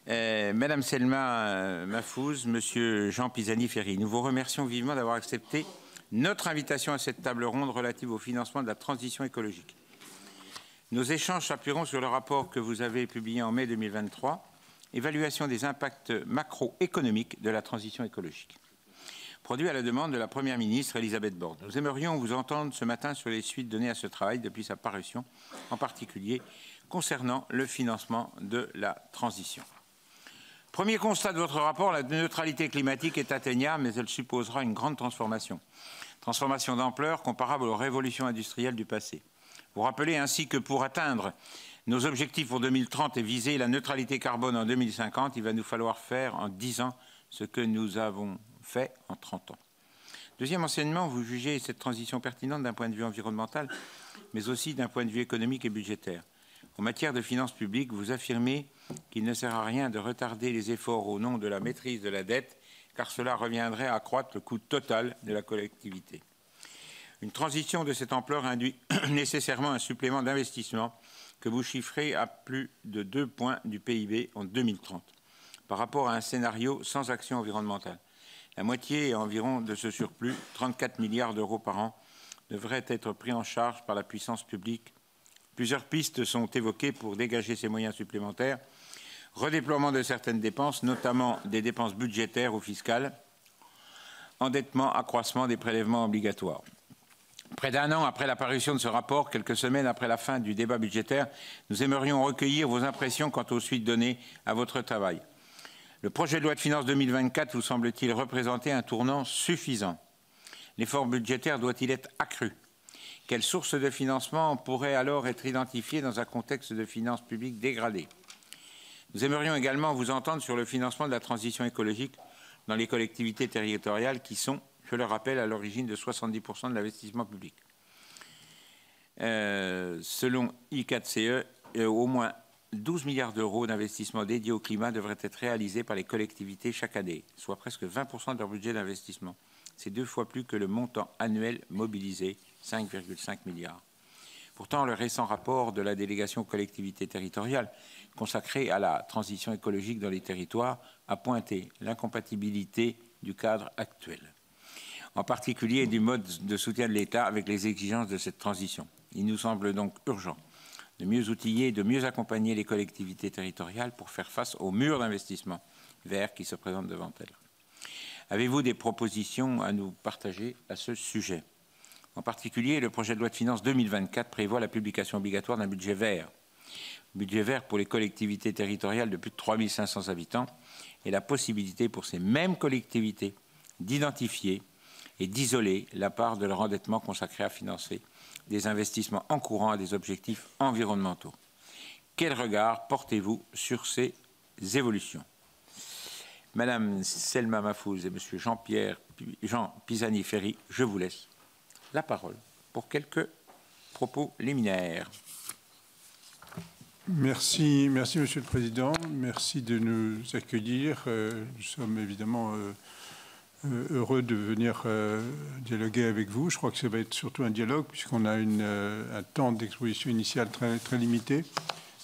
Madame Selma Mahfouz, Monsieur Jean Pisani-Ferry, nous vous remercions vivement d'avoir accepté notre invitation à cette table ronde relative au financement de la transition écologique. Nos échanges s'appuieront sur le rapport que vous avez publié en mai 2023, Évaluation des impacts macroéconomiques de la transition écologique, produit à la demande de la Première ministre Elisabeth Borne. Nous aimerions vous entendre ce matin sur les suites données à ce travail depuis sa parution, en particulier concernant le financement de la transition. Premier constat de votre rapport, la neutralité climatique est atteignable, mais elle supposera une grande transformation. Transformation d'ampleur comparable aux révolutions industrielles du passé. Vous rappelez ainsi que pour atteindre nos objectifs pour 2030 et viser la neutralité carbone en 2050, il va nous falloir faire en 10 ans ce que nous avons fait en 30 ans. Deuxième enseignement, vous jugez cette transition pertinente d'un point de vue environnemental, mais aussi d'un point de vue économique et budgétaire. En matière de finances publiques, vous affirmez qu'il ne sert à rien de retarder les efforts au nom de la maîtrise de la dette, car cela reviendrait à accroître le coût total de la collectivité. Une transition de cette ampleur induit nécessairement un supplément d'investissement que vous chiffrez à plus de 2 points du PIB en 2030, par rapport à un scénario sans action environnementale. La moitié environ de ce surplus, 34 milliards d'euros par an, devrait être pris en charge par la puissance publique. Plusieurs pistes sont évoquées pour dégager ces moyens supplémentaires. Redéploiement de certaines dépenses, notamment des dépenses budgétaires ou fiscales, endettement, accroissement des prélèvements obligatoires. Près d'un an après la parution de ce rapport, quelques semaines après la fin du débat budgétaire, nous aimerions recueillir vos impressions quant aux suites données à votre travail. Le projet de loi de finances 2024 vous semble-t-il représenter un tournant suffisant? L'effort budgétaire doit-il être accru? Quelles sources de financement pourraient alors être identifiées dans un contexte de finances publiques dégradées? Nous aimerions également vous entendre sur le financement de la transition écologique dans les collectivités territoriales qui sont, je le rappelle, à l'origine de 70% de l'investissement public. Selon I4CE, au moins 12 milliards d'euros d'investissement dédiés au climat devraient être réalisés par les collectivités chaque année, soit presque 20% de leur budget d'investissement. C'est 2 fois plus que le montant annuel mobilisé, 5,5 milliards. Pourtant, le récent rapport de la délégation aux collectivités territoriales consacré à la transition écologique dans les territoires a pointé l'incompatibilité du cadre actuel, en particulier du mode de soutien de l'État avec les exigences de cette transition. Il nous semble donc urgent de mieux outiller et de mieux accompagner les collectivités territoriales pour faire face au mur d'investissement vert qui se présente devant elles. Avez-vous des propositions à nous partager à ce sujet? En particulier, le projet de loi de finances 2024 prévoit la publication obligatoire d'un budget vert. Budget vert pour les collectivités territoriales de plus de 3 500 habitants et la possibilité pour ces mêmes collectivités d'identifier et d'isoler la part de leur endettement consacré à financer des investissements encourant à des objectifs environnementaux. Quel regard portez-vous sur ces évolutions? Madame Selma Mahfouz et Monsieur Jean Pisani-Ferry, je vous laisse la parole pour quelques propos liminaires. Merci, Monsieur le Président. Merci de nous accueillir. Nous sommes évidemment heureux de venir dialoguer avec vous. Je crois que ça va être surtout un dialogue puisqu'on a un temps d'exposition initiale très limité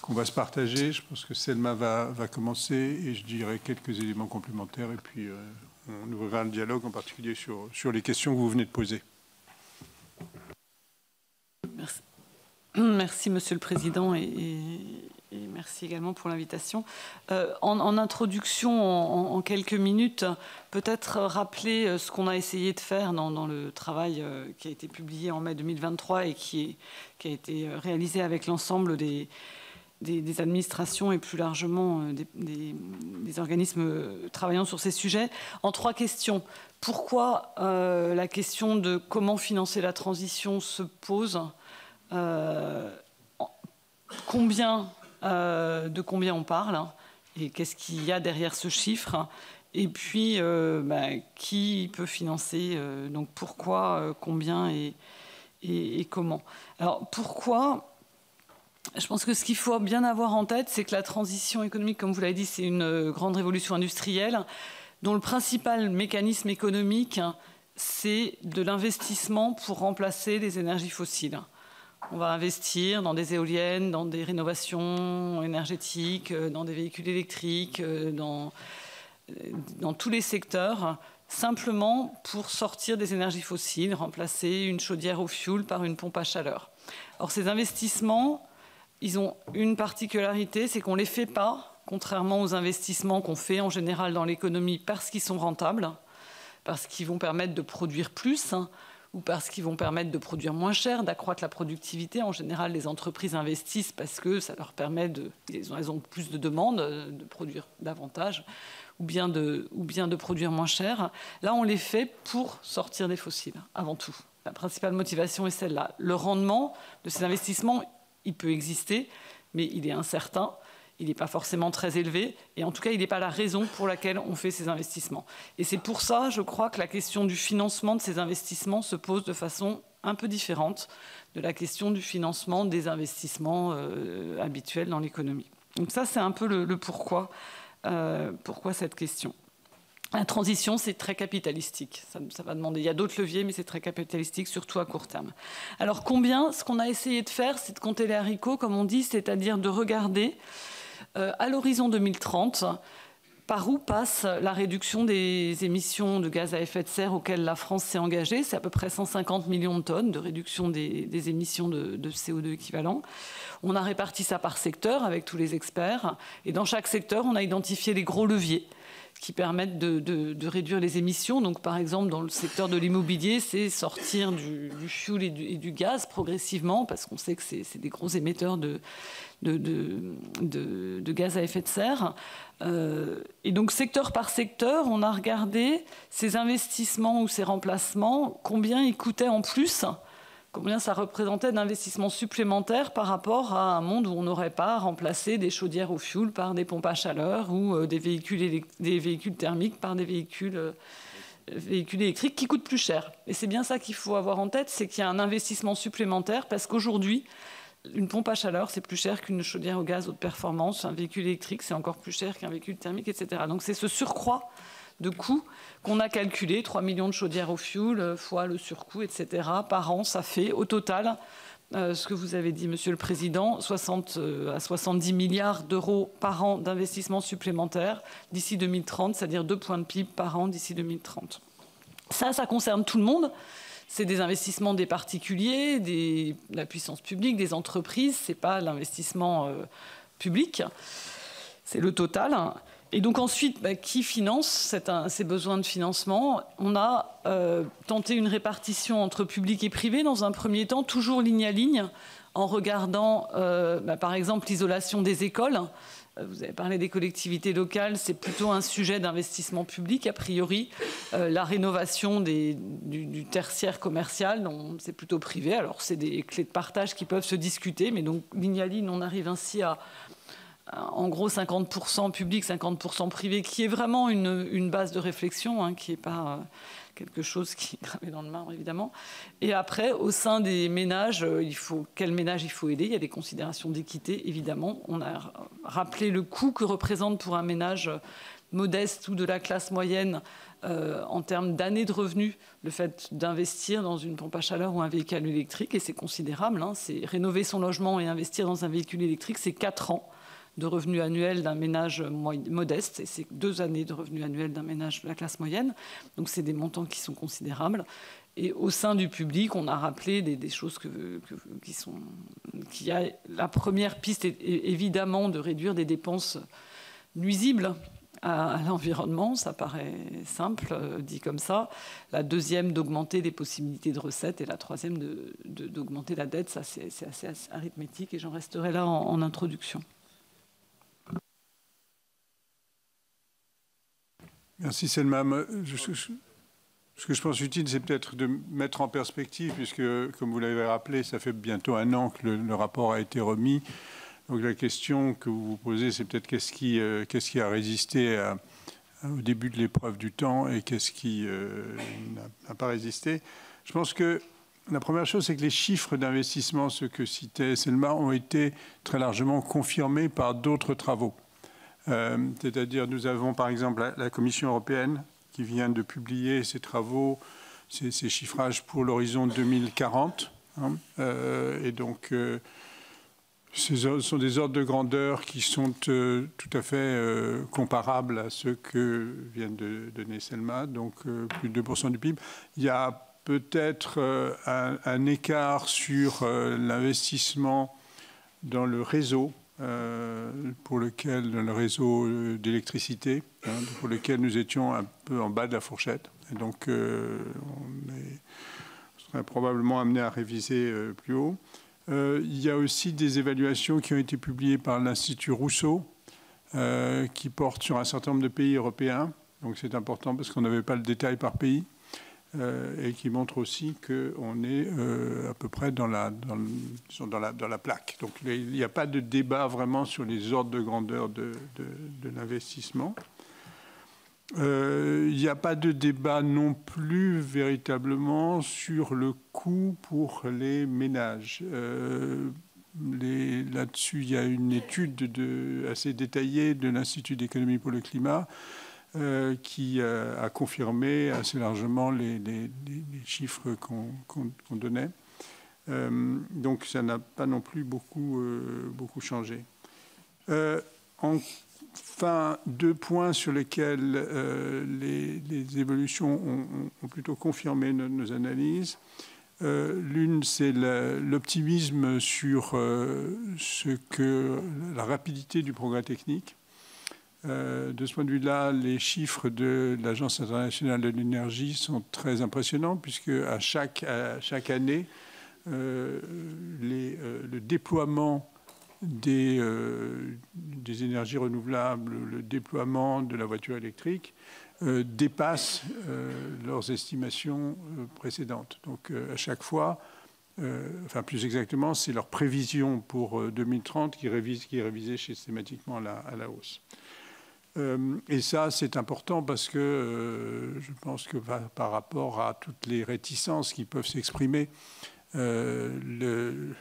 qu'on va se partager. Je pense que Selma va commencer et je dirai quelques éléments complémentaires et puis on ouvrira le dialogue en particulier sur les questions que vous venez de poser. Merci Monsieur le Président et merci également pour l'invitation. En introduction, en quelques minutes, peut-être rappeler ce qu'on a essayé de faire dans le travail qui a été publié en mai 2023 et qui a été réalisé avec l'ensemble des administrations et plus largement des organismes travaillant sur ces sujets, en 3 questions. Pourquoi la question de comment financer la transition se pose? De combien on parle et qu'est-ce qu'il y a derrière ce chiffre, et puis qui peut financer, donc pourquoi, combien et comment. Alors pourquoi? Je pense que ce qu'il faut bien avoir en tête, c'est que la transition économique, comme vous l'avez dit, c'est une grande révolution industrielle dont le principal mécanisme économique, c'est de l'investissement pour remplacer les énergies fossiles. On va investir dans des éoliennes, dans des rénovations énergétiques, dans des véhicules électriques, dans tous les secteurs, simplement pour sortir des énergies fossiles, remplacer une chaudière au fioul par une pompe à chaleur. Or, ces investissements, ils ont une particularité, c'est qu'on ne les fait pas, contrairement aux investissements qu'on fait en général dans l'économie, parce qu'ils sont rentables, parce qu'ils vont permettre de produire plus, ou parce qu'ils vont permettre de produire moins cher, d'accroître la productivité. En général, les entreprises investissent parce que ça leur permet elles ont plus de demandes, de produire davantage, ou bien de produire moins cher. Là, on les fait pour sortir des fossiles, avant tout. La principale motivation est celle-là. Le rendement de ces investissements, il peut exister, mais il est incertain. Il n'est pas forcément très élevé, et en tout cas, il n'est pas la raison pour laquelle on fait ces investissements. Et c'est pour ça, je crois, que la question du financement de ces investissements se pose de façon un peu différente de la question du financement des investissements habituels dans l'économie. Donc ça, c'est un peu le pourquoi cette question. La transition, c'est très capitalistique. Ça va demander. Il y a d'autres leviers, mais c'est très capitalistique, surtout à court terme. Alors combien? Ce qu'on a essayé de faire, c'est de compter les haricots, comme on dit, c'est-à-dire de regarder à l'horizon 2030, par où passe la réduction des émissions de gaz à effet de serre auxquelles la France s'est engagée. C'est à peu près 150 millions de tonnes de réduction des émissions de CO2 équivalent. On a réparti ça par secteur avec tous les experts. Et dans chaque secteur, on a identifié les gros leviers qui permettent de réduire les émissions. Donc, par exemple, dans le secteur de l'immobilier, c'est sortir du fioul et du gaz progressivement, parce qu'on sait que c'est des gros émetteurs de gaz à effet de serre. Et donc, secteur par secteur, on a regardé ces investissements ou ces remplacements, combien ils coûtaient en plus, combien ça représentait d'investissements supplémentaires par rapport à un monde où on n'aurait pas remplacé des chaudières au fioul par des pompes à chaleur ou des véhicules thermiques par des véhicules électriques qui coûtent plus cher. Et c'est bien ça qu'il faut avoir en tête, c'est qu'il y a un investissement supplémentaire parce qu'aujourd'hui, une pompe à chaleur, c'est plus cher qu'une chaudière au gaz haute performance. Un véhicule électrique, c'est encore plus cher qu'un véhicule thermique, etc. Donc c'est ce surcroît de coûts qu'on a calculé, 3 millions de chaudières au fioul, fois le surcoût, etc. Par an, ça fait au total, ce que vous avez dit, Monsieur le Président, 60 à 70 milliards d'euros par an d'investissement supplémentaire d'ici 2030, c'est-à-dire 2 points de PIB par an d'ici 2030. Ça concerne tout le monde. C'est des investissements des particuliers, de la puissance publique, des entreprises. Ce n'est pas l'investissement public, c'est le total. Et donc ensuite, qui finance ces besoins de financement? On a tenté une répartition entre public et privé dans un premier temps, toujours ligne à ligne, en regardant par exemple l'isolation des écoles. Vous avez parlé des collectivités locales, c'est plutôt un sujet d'investissement public a priori. La rénovation du tertiaire commercial, c'est plutôt privé. Alors c'est des clés de partage qui peuvent se discuter, mais donc ligne à ligne, on arrive ainsi à en gros 50% public, 50% privé, qui est vraiment une base de réflexion, qui n'est pas quelque chose qui est gravé dans le marbre, évidemment. Et après, au sein des ménages, quel ménage il faut aider? Il y a des considérations d'équité, évidemment. On a rappelé le coût que représente pour un ménage modeste ou de la classe moyenne en termes d'années de revenus le fait d'investir dans une pompe à chaleur ou un véhicule électrique, et c'est considérable. C'est rénover son logement et investir dans un véhicule électrique, c'est 4 ans de revenus annuels d'un ménage modeste, et c'est 2 années de revenus annuels d'un ménage de la classe moyenne. Donc c'est des montants qui sont considérables. Et au sein du public, on a rappelé des choses qui a la première piste est évidemment de réduire des dépenses nuisibles à l'environnement, ça paraît simple, dit comme ça. La deuxième, d'augmenter les possibilités de recettes, et la troisième, d'augmenter la dette. Ça, c'est assez arithmétique, et j'en resterai là en introduction. Merci Selma. Ce que je pense utile, c'est peut-être de mettre en perspective, puisque, comme vous l'avez rappelé, ça fait bientôt 1 an que le rapport a été remis. Donc la question que vous vous posez, c'est peut-être qu'est-ce qui a résisté au début de l'épreuve du temps et qu'est-ce qui n'a pas résisté. Je pense que la première chose, c'est que les chiffres d'investissement, ceux que citait Selma, ont été très largement confirmés par d'autres travaux. C'est-à-dire, nous avons par exemple la Commission européenne qui vient de publier ses travaux, ses chiffrages pour l'horizon 2040, hein. Et donc, ce sont des ordres de grandeur qui sont tout à fait comparables à ceux que vient de donner Selma, donc plus de 2% du PIB. Il y a peut-être un écart sur l'investissement dans le réseau, dans le réseau d'électricité, hein, pour lequel nous étions un peu en bas de la fourchette. Et donc, on serait probablement amené à réviser plus haut. Il y a aussi des évaluations qui ont été publiées par l'Institut Rousseau, qui portent sur un certain nombre de pays européens. Donc c'est important parce qu'on n'avait pas le détail par pays, et qui montrent aussi qu'on est à peu près dans la plaque. Donc il n'y a pas de débat vraiment sur les ordres de grandeur de l'investissement. Il n'y a pas de débat non plus véritablement sur le coût pour les ménages. Là-dessus, il y a une étude assez détaillée de l'Institut d'économie pour le climat qui a confirmé assez largement les chiffres qu'on donnait. Donc ça n'a pas non plus beaucoup changé. Enfin, 2 points sur lesquels les évolutions ont plutôt confirmé nos analyses. L'une, c'est l'optimisme sur la rapidité du progrès technique. De ce point de vue-là, les chiffres de l'Agence internationale de l'énergie sont très impressionnants, puisque à chaque année, le déploiement des énergies renouvelables, le déploiement de la voiture électrique dépasse leurs estimations précédentes. Donc à chaque fois, enfin plus exactement, c'est leur prévision pour 2030 qui est révisée systématiquement à la hausse. Et ça, c'est important parce que je pense que par rapport à toutes les réticences qui peuvent s'exprimer, le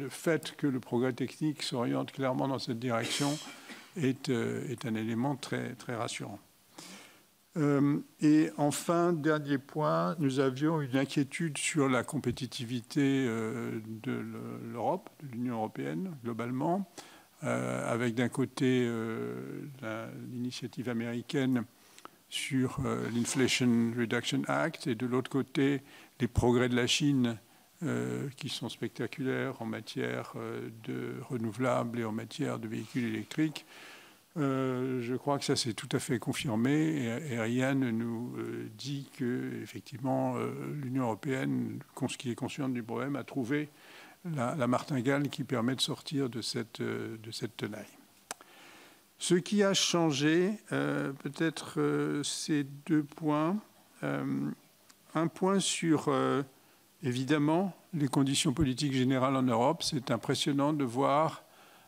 fait que le progrès technique s'oriente clairement dans cette direction est un élément très, très rassurant. Et enfin, dernier point, nous avions une inquiétude sur la compétitivité de l'Europe, de l'Union européenne, globalement, avec d'un côté l'initiative américaine sur l'Inflation Reduction Act et de l'autre côté les progrès de la Chine qui sont spectaculaires en matière de renouvelables et en matière de véhicules électriques. Je crois que ça s'est tout à fait confirmé et rien ne nous dit que effectivement l'Union européenne, qui est consciente du problème, a trouvé la martingale qui permet de sortir de cette tenaille. Ce qui a changé, peut-être ces 2 points. Un point sur, évidemment, les conditions politiques générales en Europe. C'est impressionnant de voir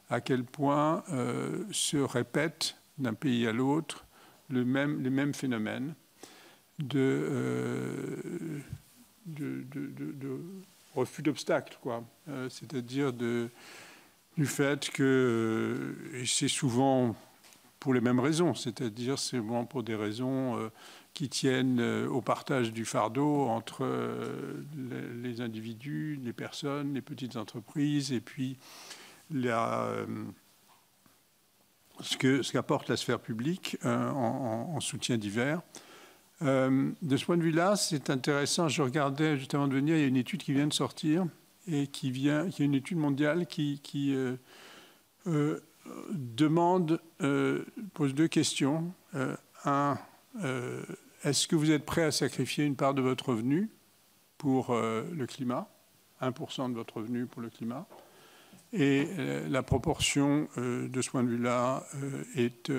à quel point se répètent d'un pays à l'autre les mêmes phénomènes de refus d'obstacles, quoi. C'est-à-dire du fait que, et c'est souvent pour les mêmes raisons, c'est-à-dire c'est souvent pour des raisons qui tiennent au partage du fardeau entre les individus, les personnes, les petites entreprises, et puis ce qu'apporte la sphère publique en soutien divers. De ce point de vue-là, c'est intéressant. Je regardais juste avant de venir, il y a une étude qui vient de sortir et qui est une étude mondiale qui pose 2 questions. Est-ce que vous êtes prêt à sacrifier une part de votre revenu pour le climat, 1% de votre revenu pour le climat? Et la proportion de ce point de vue-là est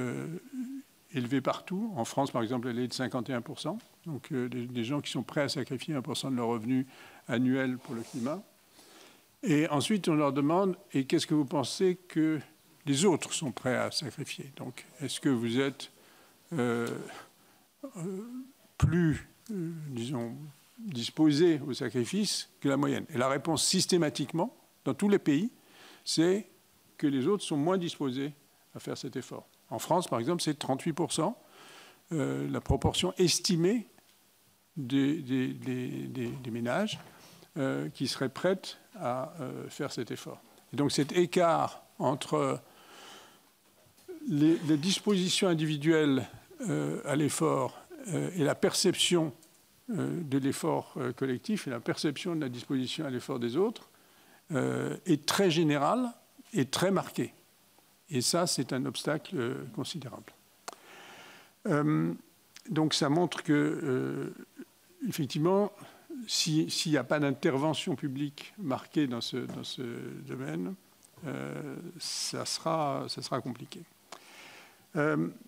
élevée partout. En France, par exemple, elle est de 51%. Donc des gens qui sont prêts à sacrifier 1% de leur revenu annuel pour le climat. Et ensuite, on leur demande, et qu'est-ce que vous pensez que les autres sont prêts à sacrifier? Donc, est-ce que vous êtes plus, disons, disposé au sacrifice que la moyenne? Et la réponse systématiquement, dans tous les pays, c'est que les autres sont moins disposés à faire cet effort. En France, par exemple, c'est 38%, la proportion estimée des ménages, qui seraient prêtes à faire cet effort. Et donc cet écart entre les dispositions individuelles à l'effort et la perception de l'effort collectif et la perception de la disposition à l'effort des autres est très général et très marqué. Et ça, c'est un obstacle considérable. Donc ça montre que, effectivement, s'il n'y a pas d'intervention publique marquée dans ce domaine, ça sera compliqué.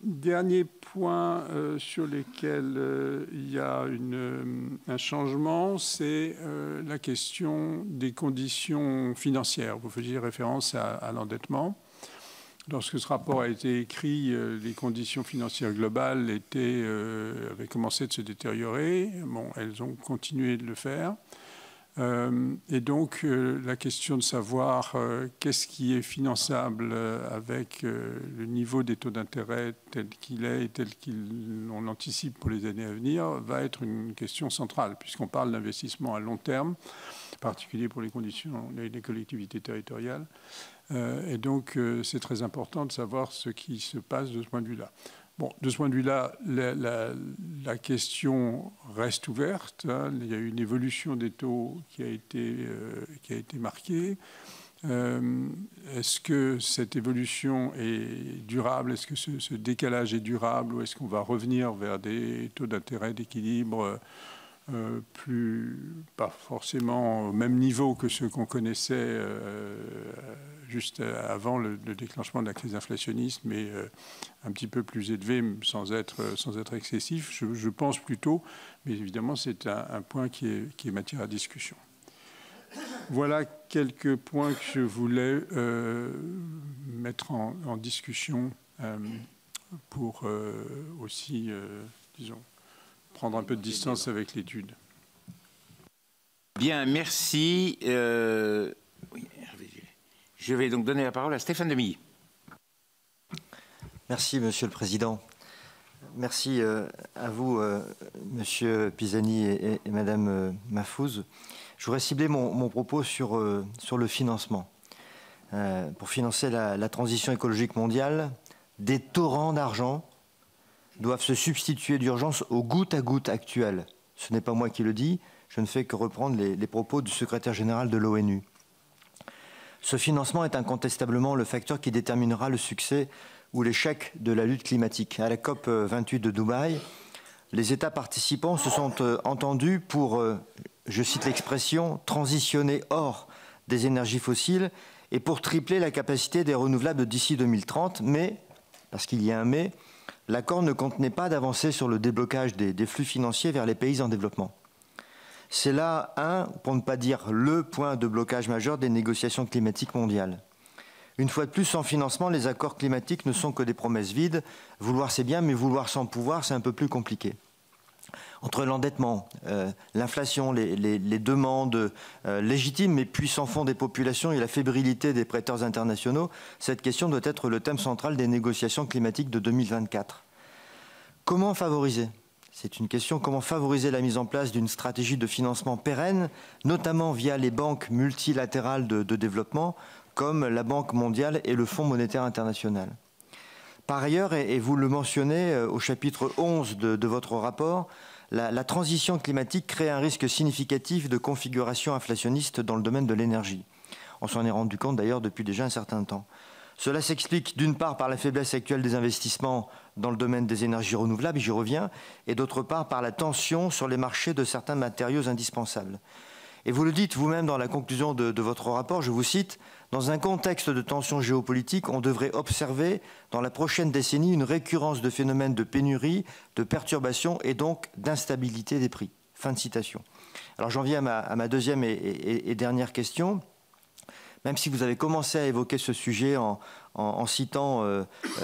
Dernier point sur lequel il y a un changement, c'est la question des conditions financières. Vous faisiez référence à l'endettement. Lorsque ce rapport a été écrit, les conditions financières globales avaient commencé de se détériorer. Bon, elles ont continué de le faire. Et donc, la question de savoir qu'est-ce qui est finançable avec le niveau des taux d'intérêt tel qu'il est et tel qu'on l'anticipe pour les années à venir va être une question centrale, puisqu'on parle d'investissement à long terme, en particulier pour les collectivités territoriales. Et donc, c'est très important de savoir ce qui se passe de ce point de vue-là. Bon, de ce point de vue-là, la question reste ouverte. Hein. Il y a eu une évolution des taux qui a été marquée. Est-ce que cette évolution est durable? Est-ce que ce décalage est durable? Ou est-ce qu'on va revenir vers des taux d'intérêt d'équilibre pas forcément au même niveau que ceux qu'on connaissait juste avant le déclenchement de la crise inflationniste, mais un petit peu plus élevé sans être excessif. Je pense plutôt, mais évidemment c'est un point qui est matière à discussion. Voilà quelques points que je voulais mettre en discussion pour aussi, disons, prendre un peu de distance avec l'étude. Bien, merci. Je vais donc donner la parole à Stéphane Demilly. Merci, Monsieur le Président. Merci à vous, Monsieur Pisani et Madame Mahfouz. Je voudrais cibler mon propos sur le financement. Pour financer la transition écologique mondiale, des torrents d'argent doivent se substituer d'urgence aux gouttes à gouttes actuelles. Ce n'est pas moi qui le dis, je ne fais que reprendre les propos du secrétaire général de l'ONU. Ce financement est incontestablement le facteur qui déterminera le succès ou l'échec de la lutte climatique. À la COP 28 de Dubaï, les États participants se sont entendus pour, je cite l'expression, transitionner hors des énergies fossiles et pour tripler la capacité des renouvelables d'ici 2030. Mais, parce qu'il y a un mais, l'accord ne contenait pas d'avancée sur le déblocage des flux financiers vers les pays en développement. C'est là pour ne pas dire le point de blocage majeur des négociations climatiques mondiales. Une fois de plus, sans financement, les accords climatiques ne sont que des promesses vides. Vouloir, c'est bien, mais vouloir sans pouvoir, c'est un peu plus compliqué. Entre l'endettement, l'inflation, les demandes légitimes mais puissants fonds des populations et la fébrilité des prêteurs internationaux, cette question doit être le thème central des négociations climatiques de 2024. Comment favoriser ? C'est une question, comment favoriser la mise en place d'une stratégie de financement pérenne, notamment via les banques multilatérales de développement, comme la Banque mondiale et le Fonds monétaire international. Par ailleurs, et vous le mentionnez au chapitre 11 de votre rapport, la transition climatique crée un risque significatif de configuration inflationniste dans le domaine de l'énergie. On s'en est rendu compte d'ailleurs depuis déjà un certain temps. Cela s'explique d'une part par la faiblesse actuelle des investissements dans le domaine des énergies renouvelables, j'y reviens, et d'autre part par la tension sur les marchés de certains matériaux indispensables. Et vous le dites vous-même dans la conclusion de votre rapport, je vous cite, « Dans un contexte de tension géopolitique, on devrait observer dans la prochaine décennie une récurrence de phénomènes de pénurie, de perturbations et donc d'instabilité des prix. » Fin de citation. Alors j'en viens à ma deuxième et dernière question. Même si vous avez commencé à évoquer ce sujet en citant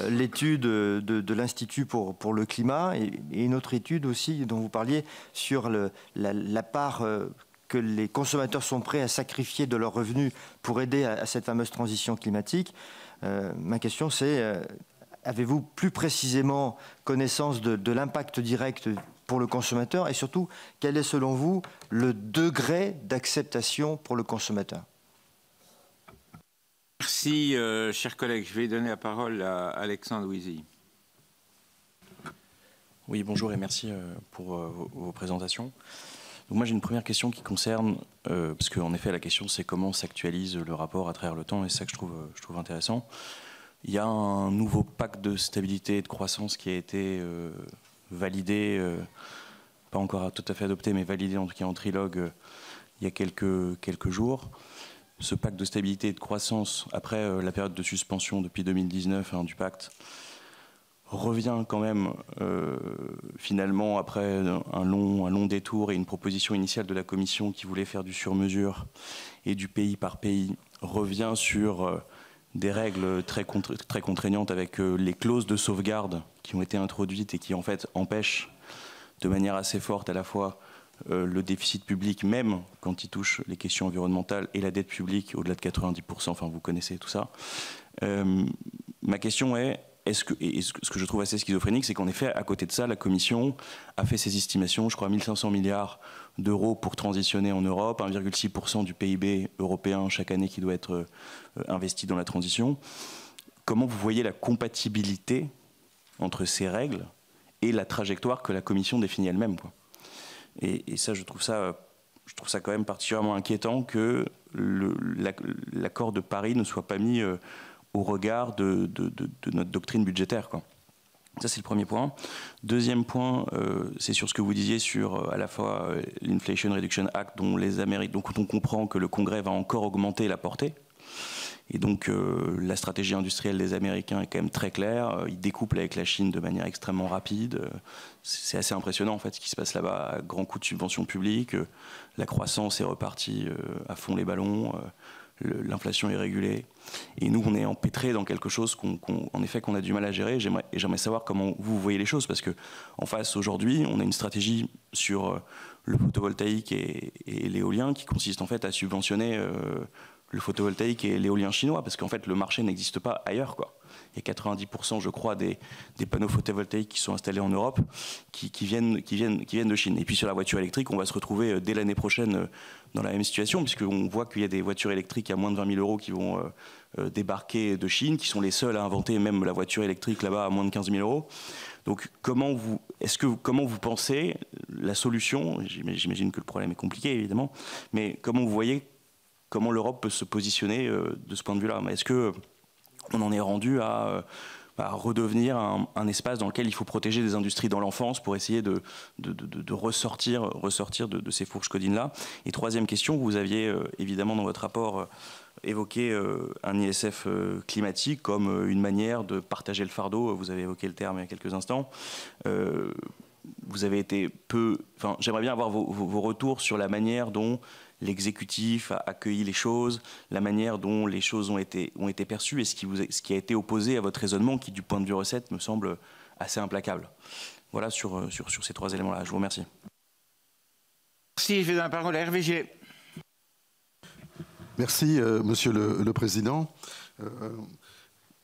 l'étude de l'Institut pour le climat et une autre étude aussi dont vous parliez sur la part que les consommateurs sont prêts à sacrifier de leurs revenus pour aider à cette fameuse transition climatique. Ma question c'est, avez-vous plus précisément connaissance de l'impact direct pour le consommateur? Et surtout, quel est selon vous le degré d'acceptation pour le consommateur? Merci, chers collègues. Je vais donner la parole à Alexandre Wizy. Oui, bonjour et merci pour vos présentations. Donc moi, j'ai une première question qui concerne, parce qu'en effet, la question, c'est comment s'actualise le rapport à travers le temps, et c'est ça que je trouve intéressant. Il y a un nouveau pacte de stabilité et de croissance qui a été validé, pas encore tout à fait adopté, mais validé en tout cas en trilogue il y a quelques jours. Ce pacte de stabilité et de croissance, après la période de suspension depuis 2019 du pacte, revient quand même finalement après un long détour et une proposition initiale de la Commission qui voulait faire du sur-mesure et du pays par pays, revient sur des règles très contraignantes avec les clauses de sauvegarde qui ont été introduites et qui en fait empêchent de manière assez forte à la fois le déficit public, même quand il touche les questions environnementales, et la dette publique au-delà de 90%, enfin vous connaissez tout ça. Ma question est, ce que je trouve assez schizophrénique, c'est qu'en effet, à côté de ça, la Commission a fait ses estimations, je crois 1500 milliards d'euros pour transitionner en Europe, 1,6% du PIB européen chaque année qui doit être investi dans la transition. Comment vous voyez la compatibilité entre ces règles et la trajectoire que la Commission définit elle-même, quoi? Et ça, je trouve ça quand même particulièrement inquiétant que l'accord de Paris ne soit pas mis au regard de notre doctrine budgétaire, quoi. Ça, c'est le premier point. Deuxième point, c'est sur ce que vous disiez sur à la fois l'Inflation Reduction Act, dont on comprend que le Congrès va encore augmenter la portée. Et donc, la stratégie industrielle des Américains est quand même très claire. Ils découplent avec la Chine de manière extrêmement rapide. C'est assez impressionnant, en fait, ce qui se passe là-bas, à grands coups de subventions publiques. La croissance est repartie à fond les ballons. L'inflation est régulée. Et nous, on est empêtrés dans quelque chose qu'on a du mal à gérer. Et j'aimerais savoir comment vous voyez les choses, parce qu'en face, aujourd'hui, on a une stratégie sur le photovoltaïque et l'éolien qui consiste en fait à subventionner le photovoltaïque et l'éolien chinois, parce qu'en fait, le marché n'existe pas ailleurs, quoi. Il y a 90%, je crois, des panneaux photovoltaïques qui sont installés en Europe qui viennent de Chine. Et puis sur la voiture électrique, on va se retrouver dès l'année prochaine dans la même situation, puisqu'on voit qu'il y a des voitures électriques à moins de 20 000 euros qui vont débarquer de Chine, qui sont les seuls à inventer même la voiture électrique là-bas à moins de 15 000 euros. Donc comment vous pensez la solution? J'imagine que le problème est compliqué, évidemment, mais comment vous voyez comment l'Europe peut se positionner de ce point de vue-là? Est-ce qu'on en est rendu à redevenir un espace dans lequel il faut protéger des industries dans l'enfance pour essayer de ressortir de ces fourches codines-là? Et troisième question, vous aviez évidemment dans votre rapport évoqué un ISF climatique comme une manière de partager le fardeau. Vous avez évoqué le terme il y a quelques instants. Vous avez été j'aimerais bien avoir vos retours sur la manière dont l'exécutif a accueilli les choses, la manière dont les choses ont été perçues et ce qui a été opposé à votre raisonnement qui, du point de vue recette, me semble assez implacable. Voilà sur ces trois éléments-là. Je vous remercie. Merci. Je vais donner la parole à Hervé Gillet. Merci, Monsieur le Président.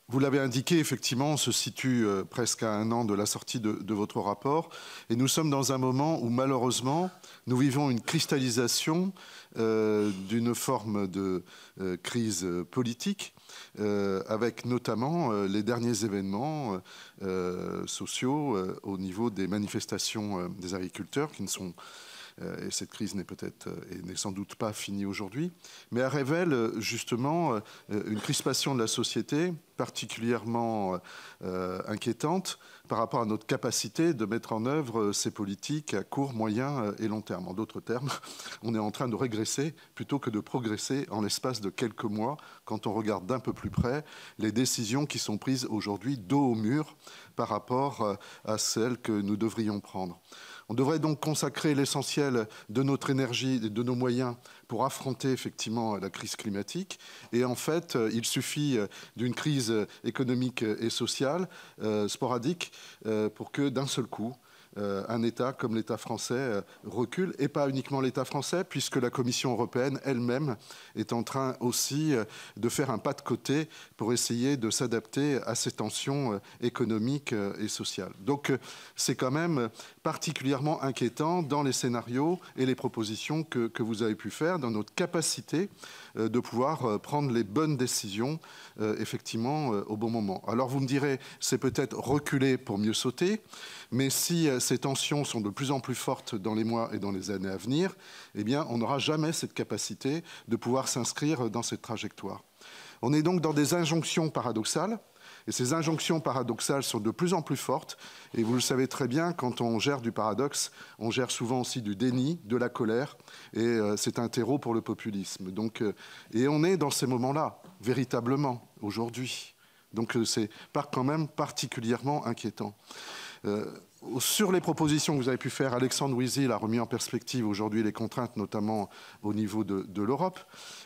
Vous l'avez indiqué, effectivement, on se situe presque à 1 an de la sortie de votre rapport. Et nous sommes dans un moment où, malheureusement, nous vivons une cristallisation d'une forme de crise politique, avec notamment les derniers événements sociaux au niveau des manifestations des agriculteurs qui ne sont... et cette crise n'est sans doute pas finie aujourd'hui, mais elle révèle justement une crispation de la société particulièrement inquiétante par rapport à notre capacité de mettre en œuvre ces politiques à court, moyen et long terme. En d'autres termes, on est en train de régresser plutôt que de progresser en l'espace de quelques mois quand on regarde d'un peu plus près les décisions qui sont prises aujourd'hui dos au mur par rapport à celles que nous devrions prendre. On devrait donc consacrer l'essentiel de notre énergie et de nos moyens pour affronter effectivement la crise climatique. Et en fait, il suffit d'une crise économique et sociale sporadique pour que d'un seul coup, un État comme l'État français recule, et pas uniquement l'État français, puisque la Commission européenne elle-même est en train aussi de faire un pas de côté pour essayer de s'adapter à ces tensions économiques et sociales. Donc c'est quand même particulièrement inquiétant dans les scénarios et les propositions que vous avez pu faire, dans notre capacité de pouvoir prendre les bonnes décisions effectivement au bon moment. Alors vous me direz, c'est peut-être reculer pour mieux sauter, mais si ces tensions sont de plus en plus fortes dans les mois et dans les années à venir, eh bien, on n'aura jamais cette capacité de pouvoir s'inscrire dans cette trajectoire. On est donc dans des injonctions paradoxales, et ces injonctions paradoxales sont de plus en plus fortes, et vous le savez très bien, quand on gère du paradoxe, on gère souvent aussi du déni, de la colère, et c'est un terreau pour le populisme. Donc, et on est dans ces moments-là, véritablement, aujourd'hui. Donc c'est quand même particulièrement inquiétant. Sur les propositions que vous avez pu faire, Alexandre Wisil a remis en perspective aujourd'hui les contraintes, notamment au niveau de l'Europe.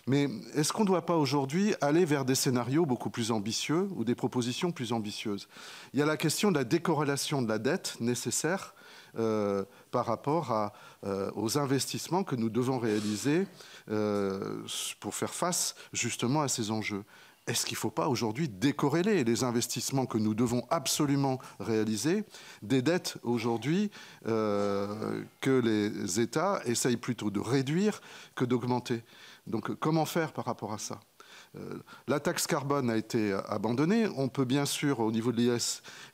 Mais est-ce qu'on ne doit pas aujourd'hui aller vers des scénarios beaucoup plus ambitieux ou des propositions plus ambitieuses? Il y a la question de la décorrélation de la dette nécessaire par rapport aux investissements que nous devons réaliser pour faire face justement à ces enjeux. Est-ce qu'il ne faut pas aujourd'hui décorréler les investissements que nous devons absolument réaliser des dettes aujourd'hui que les États essayent plutôt de réduire que d'augmenter? Donc comment faire par rapport à ça? La taxe carbone a été abandonnée. On peut bien sûr, au niveau de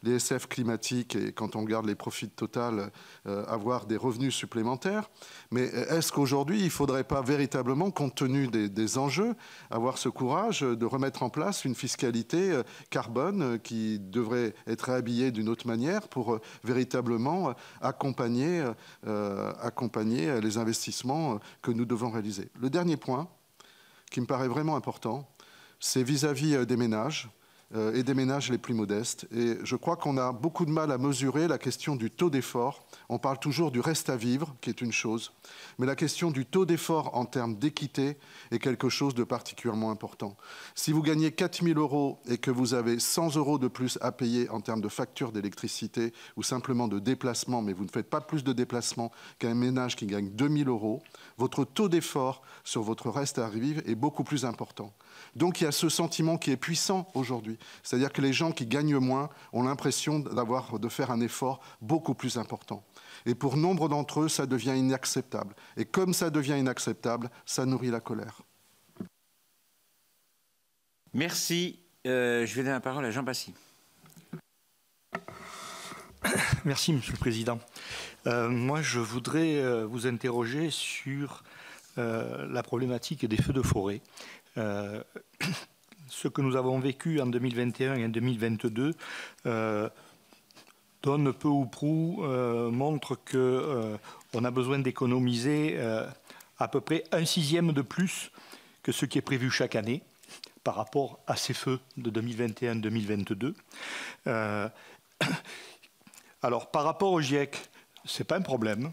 l'ISF climatique, et quand on regarde les profits Total, avoir des revenus supplémentaires. Mais est-ce qu'aujourd'hui, il ne faudrait pas véritablement, compte tenu des enjeux, avoir ce courage de remettre en place une fiscalité carbone qui devrait être habillée d'une autre manière pour véritablement accompagner les investissements que nous devons réaliser? Le dernier point, qui me paraît vraiment important, c'est vis-à-vis des ménages et des ménages les plus modestes. Et je crois qu'on a beaucoup de mal à mesurer la question du taux d'effort. On parle toujours du reste à vivre, qui est une chose, mais la question du taux d'effort en termes d'équité est quelque chose de particulièrement important. Si vous gagnez 4 000 € et que vous avez 100 € de plus à payer en termes de facture d'électricité ou simplement de déplacement, mais vous ne faites pas plus de déplacement qu'un ménage qui gagne 2 000 €, votre taux d'effort sur votre reste à vivre est beaucoup plus important. Donc il y a ce sentiment qui est puissant aujourd'hui. C'est-à-dire que les gens qui gagnent moins ont l'impression de faire un effort beaucoup plus important. Et pour nombre d'entre eux, ça devient inacceptable. Et comme ça devient inacceptable, ça nourrit la colère. Merci. Je vais donner la parole à Jean Bassi. Merci, Monsieur le Président. Moi, je voudrais vous interroger sur la problématique des feux de forêt. Ce que nous avons vécu en 2021 et en 2022 donne peu ou prou, montre qu'on a besoin d'économiser à peu près 1/6 de plus que ce qui est prévu chaque année par rapport à ces feux de 2021-2022. Alors, par rapport au GIEC, ce n'est pas un problème,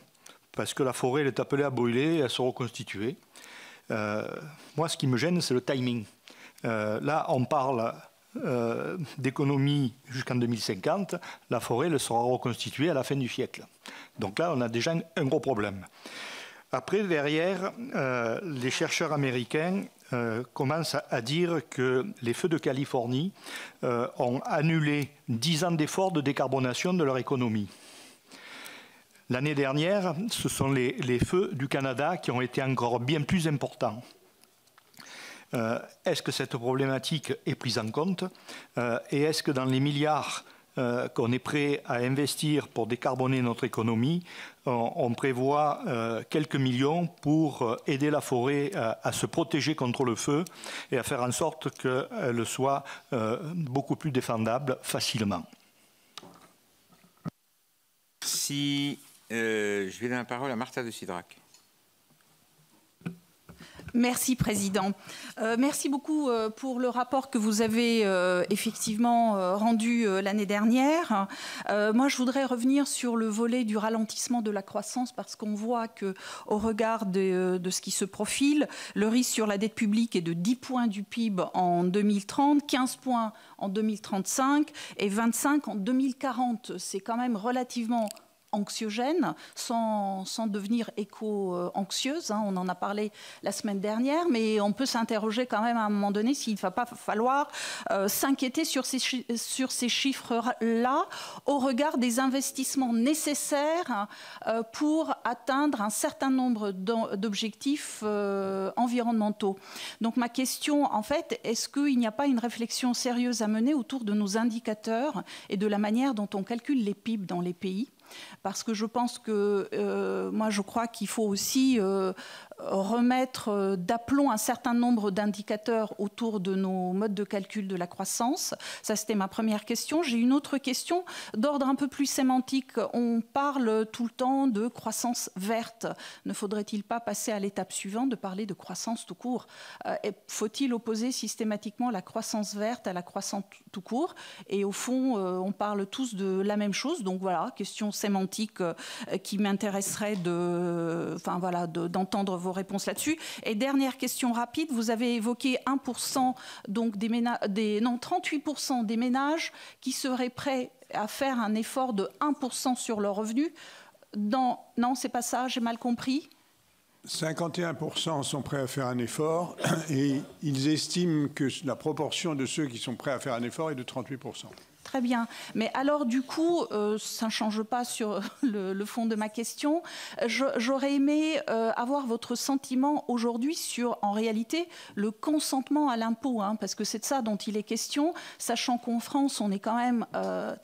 parce que la forêt elle est appelée à brûler et à se reconstituer. Moi, ce qui me gêne, c'est le timing. Là, on parle d'économie jusqu'en 2050. La forêt elle sera reconstituée à la fin du siècle. Donc là, on a déjà un gros problème. Après, derrière, les chercheurs américains commencent à dire que les feux de Californie ont annulé 10 ans d'efforts de décarbonation de leur économie. L'année dernière, ce sont les feux du Canada qui ont été encore bien plus importants. Est-ce que cette problématique est prise en compte et est-ce que dans les milliards qu'on est prêt à investir pour décarboner notre économie, on prévoit quelques millions pour aider la forêt à se protéger contre le feu et à faire en sorte qu'elle soit beaucoup plus défendable facilement? Si je vais donner la parole à Martha de Cidrac. Merci, Président. Merci beaucoup pour le rapport que vous avez effectivement rendu l'année dernière. Moi, je voudrais revenir sur le volet du ralentissement de la croissance parce qu'on voit qu'au regard de ce qui se profile, le risque sur la dette publique est de 10 points du PIB en 2030, 15 points en 2035 et 25 en 2040. C'est quand même relativement anxiogène, sans devenir éco-anxieuse. On en a parlé la semaine dernière, mais on peut s'interroger quand même à un moment donné s'il ne va pas falloir s'inquiéter sur ces chiffres-là au regard des investissements nécessaires pour atteindre un certain nombre d'objectifs environnementaux. Donc ma question, en fait, est-ce qu'il n'y a pas une réflexion sérieuse à mener autour de nos indicateurs et de la manière dont on calcule les PIB dans les pays ? Parce que je pense que, moi je crois qu'il faut aussi remettre d'aplomb un certain nombre d'indicateurs autour de nos modes de calcul de la croissance. Ça, c'était ma première question. J'ai une autre question d'ordre un peu plus sémantique. On parle tout le temps de croissance verte. Ne faudrait-il pas passer à l'étape suivante de parler de croissance tout court? Faut-il opposer systématiquement la croissance verte à la croissance tout court? Et au fond, on parle tous de la même chose. Donc voilà, question sémantique qui m'intéresserait d'entendre vos réponses là-dessus. Et dernière question rapide, vous avez évoqué 1% donc 38% des ménages qui seraient prêts à faire un effort de 1% sur leurs revenus. Non, c'est pas ça, j'ai mal compris. 51% sont prêts à faire un effort et ils estiment que la proportion de ceux qui sont prêts à faire un effort est de 38%. Très bien. Mais alors, du coup, ça ne change pas sur le fond de ma question. J'aurais aimé avoir votre sentiment aujourd'hui sur, en réalité, le consentement à l'impôt, parce que c'est de ça dont il est question, sachant qu'en France, on est quand même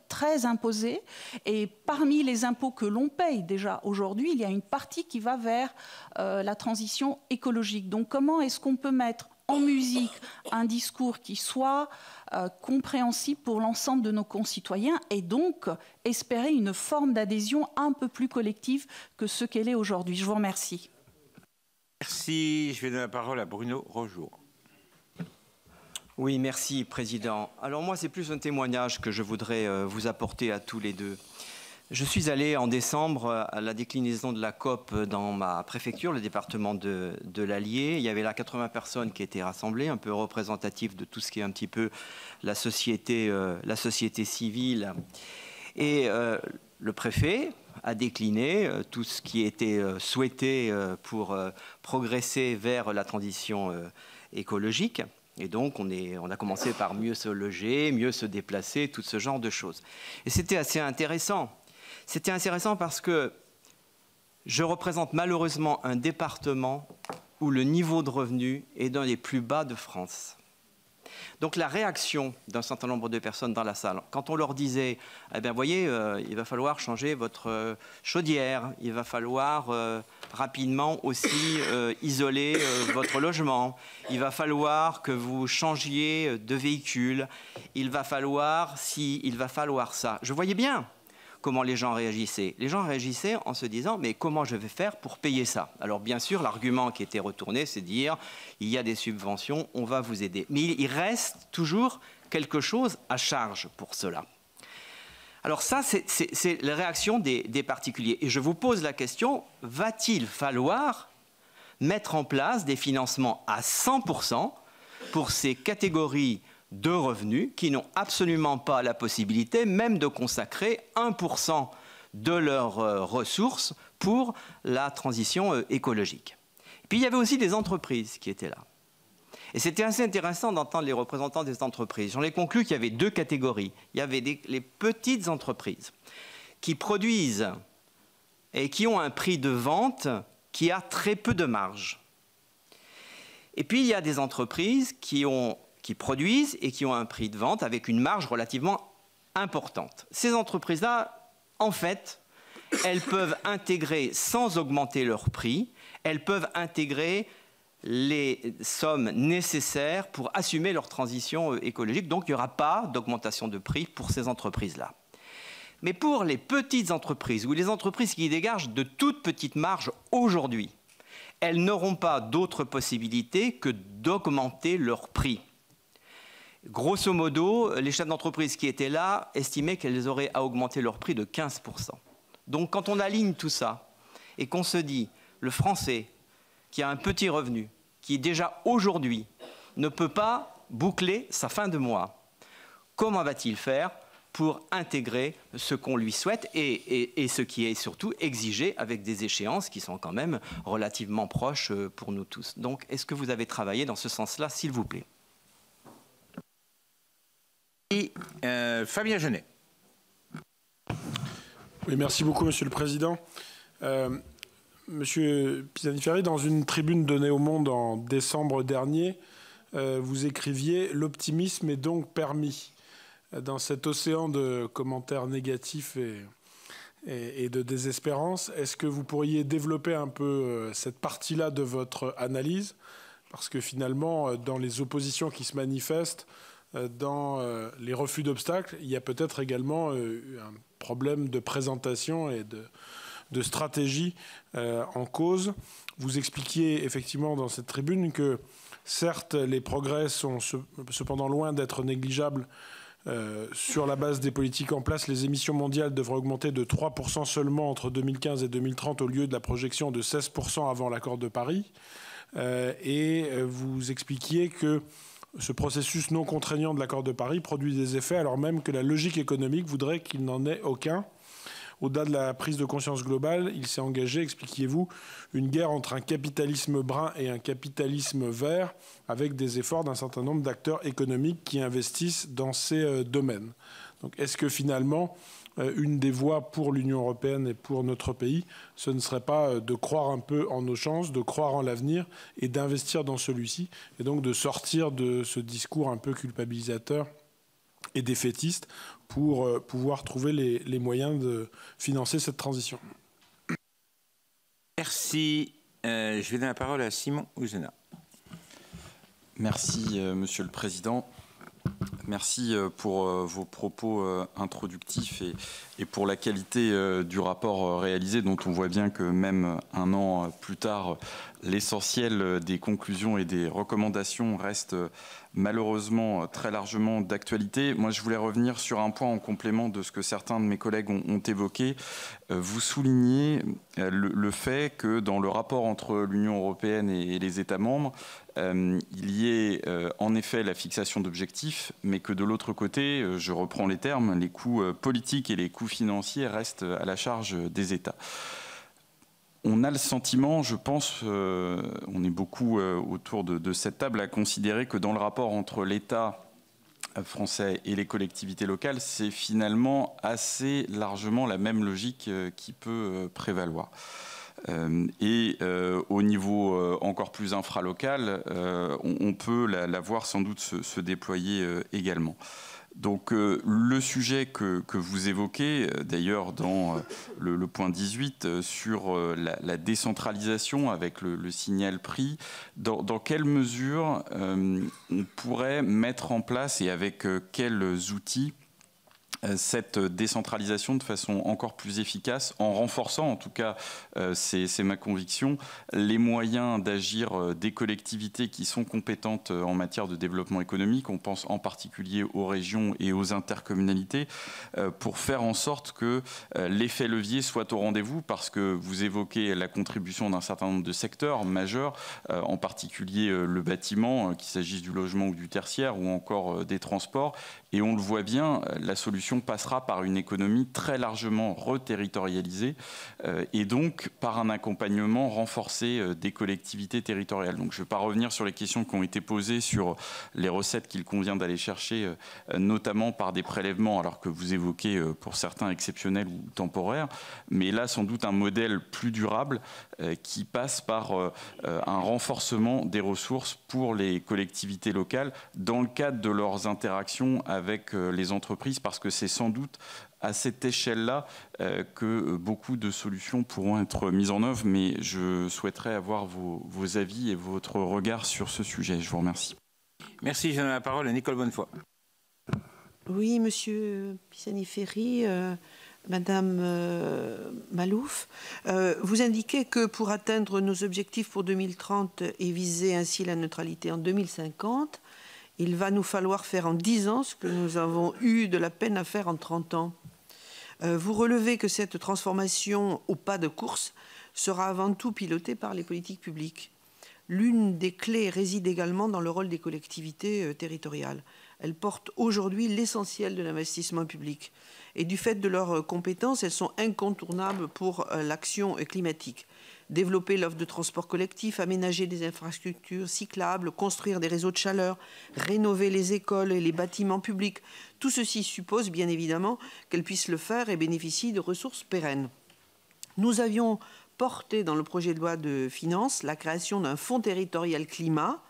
très imposé. Et parmi les impôts que l'on paye déjà aujourd'hui, il y a une partie qui va vers la transition écologique. Donc, comment est-ce qu'on peut mettre en musique un discours qui soit compréhensible pour l'ensemble de nos concitoyens et donc espérer une forme d'adhésion un peu plus collective que ce qu'elle est aujourd'hui. Je vous remercie. Merci. Je vais donner la parole à Bruno Rojour. Oui, merci, Président. Alors moi, c'est plus un témoignage que je voudrais vous apporter à tous les deux. Je suis allé en décembre à la déclinaison de la COP dans ma préfecture, le département de l'Allier. Il y avait là 80 personnes qui étaient rassemblées, un peu représentatives de tout ce qui est un petit peu la société civile. Et le préfet a décliné tout ce qui était souhaité pour progresser vers la transition écologique. Et donc, on a commencé par mieux se loger, mieux se déplacer, tout ce genre de choses. Et c'était assez intéressant. C'était intéressant parce que je représente malheureusement un département où le niveau de revenu est dans les plus bas de France. Donc la réaction d'un certain nombre de personnes dans la salle, quand on leur disait « Eh bien, voyez, il va falloir changer votre chaudière, il va falloir rapidement aussi isoler votre logement, il va falloir que vous changiez de véhicule, il va falloir ci, il va falloir ça ». Je voyais bien comment les gens réagissaient. Les gens réagissaient en se disant « mais comment je vais faire pour payer ça ?» Alors bien sûr, l'argument qui était retourné, c'est de dire « il y a des subventions, on va vous aider ». Mais il reste toujours quelque chose à charge pour cela. Alors ça, c'est la réaction des particuliers. Et je vous pose la question, va-t-il falloir mettre en place des financements à 100% pour ces catégories de revenus qui n'ont absolument pas la possibilité même de consacrer 1% de leurs ressources pour la transition écologique. Et puis il y avait aussi des entreprises qui étaient là. Et c'était assez intéressant d'entendre les représentants des entreprises. J'en ai conclu qu'il y avait deux catégories. Il y avait les petites entreprises qui produisent et qui ont un prix de vente qui a très peu de marge. Et puis il y a des entreprises qui produisent et qui ont un prix de vente avec une marge relativement importante. Ces entreprises-là, en fait, elles peuvent intégrer, sans augmenter leur prix, elles peuvent intégrer les sommes nécessaires pour assumer leur transition écologique. Donc, il n'y aura pas d'augmentation de prix pour ces entreprises-là. Mais pour les petites entreprises ou les entreprises qui dégagent de toutes petites marges aujourd'hui, elles n'auront pas d'autre possibilité que d'augmenter leur prix. Grosso modo, les chefs d'entreprise qui étaient là estimaient qu'elles auraient à augmenter leur prix de 15%. Donc quand on aligne tout ça et qu'on se dit, le Français qui a un petit revenu, qui déjà aujourd'hui ne peut pas boucler sa fin de mois, comment va-t-il faire pour intégrer ce qu'on lui souhaite et ce qui est surtout exigé avec des échéances qui sont quand même relativement proches pour nous tous. Donc, est-ce que vous avez travaillé dans ce sens-là, s'il vous plaît? Et Fabien Genet. Oui, merci beaucoup, Monsieur le Président. Monsieur Pisani-Ferry, dans une tribune donnée au Monde en décembre dernier, vous écriviez « L'optimisme est donc permis ». Dans cet océan de commentaires négatifs et de désespérance, est-ce que vous pourriez développer un peu cette partie-là de votre analyse? Parce que finalement, dans les oppositions qui se manifestent, dans les refus d'obstacles, il y a peut-être également un problème de présentation et de stratégie en cause. Vous expliquiez effectivement dans cette tribune que certes, les progrès sont cependant loin d'être négligeables. Sur la base des politiques en place, les émissions mondiales devraient augmenter de 3% seulement entre 2015 et 2030 au lieu de la projection de 16% avant l'accord de Paris. Et vous expliquiez que ce processus non contraignant de l'accord de Paris produit des effets alors même que la logique économique voudrait qu'il n'en ait aucun. Au-delà de la prise de conscience globale, il s'est engagé, expliquiez-vous, une guerre entre un capitalisme brun et un capitalisme vert, avec des efforts d'un certain nombre d'acteurs économiques qui investissent dans ces domaines. Donc, est-ce que finalement, une des voies pour l'Union européenne et pour notre pays, ce ne serait pas de croire un peu en nos chances, de croire en l'avenir et d'investir dans celui-ci, et donc de sortir de ce discours un peu culpabilisateur et défaitiste pour pouvoir trouver les moyens de financer cette transition. Merci. Je vais donner la parole à Simon Ouzena. Merci, Monsieur le Président. Merci pour vos propos introductifs et pour la qualité du rapport réalisé, dont on voit bien que même un an plus tard, l'essentiel des conclusions et des recommandations reste malheureusement très largement d'actualité. Moi, je voulais revenir sur un point en complément de ce que certains de mes collègues ont évoqué. Vous soulignez le fait que dans le rapport entre l'Union européenne et les États membres, il y ait en effet la fixation d'objectifs, mais que de l'autre côté, je reprends les termes, les coûts politiques et les coûts financiers restent à la charge des États. On a le sentiment, je pense, on est beaucoup autour de cette table à considérer que dans le rapport entre l'État français et les collectivités locales, c'est finalement assez largement la même logique qui peut prévaloir. Et au niveau encore plus infralocal, on peut la voir sans doute se déployer également. Donc le sujet que vous évoquez, d'ailleurs dans le point 18 sur la décentralisation avec le signal prix, dans quelle mesure on pourrait mettre en place et avec quels outils cette décentralisation de façon encore plus efficace, en renforçant, en tout cas c'est ma conviction, les moyens d'agir des collectivités qui sont compétentes en matière de développement économique. On pense en particulier aux régions et aux intercommunalités, pour faire en sorte que l'effet levier soit au rendez-vous, parce que vous évoquez la contribution d'un certain nombre de secteurs majeurs, en particulier le bâtiment, qu'il s'agisse du logement ou du tertiaire, ou encore des transports. Et on le voit bien, la solution passera par une économie très largement reterritorialisée et donc par un accompagnement renforcé des collectivités territoriales. Donc je ne vais pas revenir sur les questions qui ont été posées sur les recettes qu'il convient d'aller chercher, notamment par des prélèvements, alors que vous évoquez pour certains exceptionnels ou temporaires, mais là sans doute un modèle plus durable qui passe par un renforcement des ressources pour les collectivités locales dans le cadre de leurs interactions avec les entreprises, parce que c'est sans doute à cette échelle-là que beaucoup de solutions pourront être mises en œuvre, mais je souhaiterais avoir vos avis et votre regard sur ce sujet. Je vous remercie. Merci, je donne la parole à Nicole Bonnefoy. Oui, Monsieur Pisani-Ferry, Madame Malouf, vous indiquez que pour atteindre nos objectifs pour 2030 et viser ainsi la neutralité en 2050, il va nous falloir faire en 10 ans ce que nous avons eu de la peine à faire en 30 ans. Vous relevez que cette transformation au pas de course sera avant tout pilotée par les politiques publiques. L'une des clés réside également dans le rôle des collectivités territoriales. Elles portent aujourd'hui l'essentiel de l'investissement public. Et du fait de leurs compétences, elles sont incontournables pour l'action climatique. Développer l'offre de transport collectif, aménager des infrastructures cyclables, construire des réseaux de chaleur, rénover les écoles et les bâtiments publics. Tout ceci suppose bien évidemment qu'elles puissent le faire et bénéficient de ressources pérennes. Nous avions porté dans le projet de loi de finances la création d'un fonds territorial climat,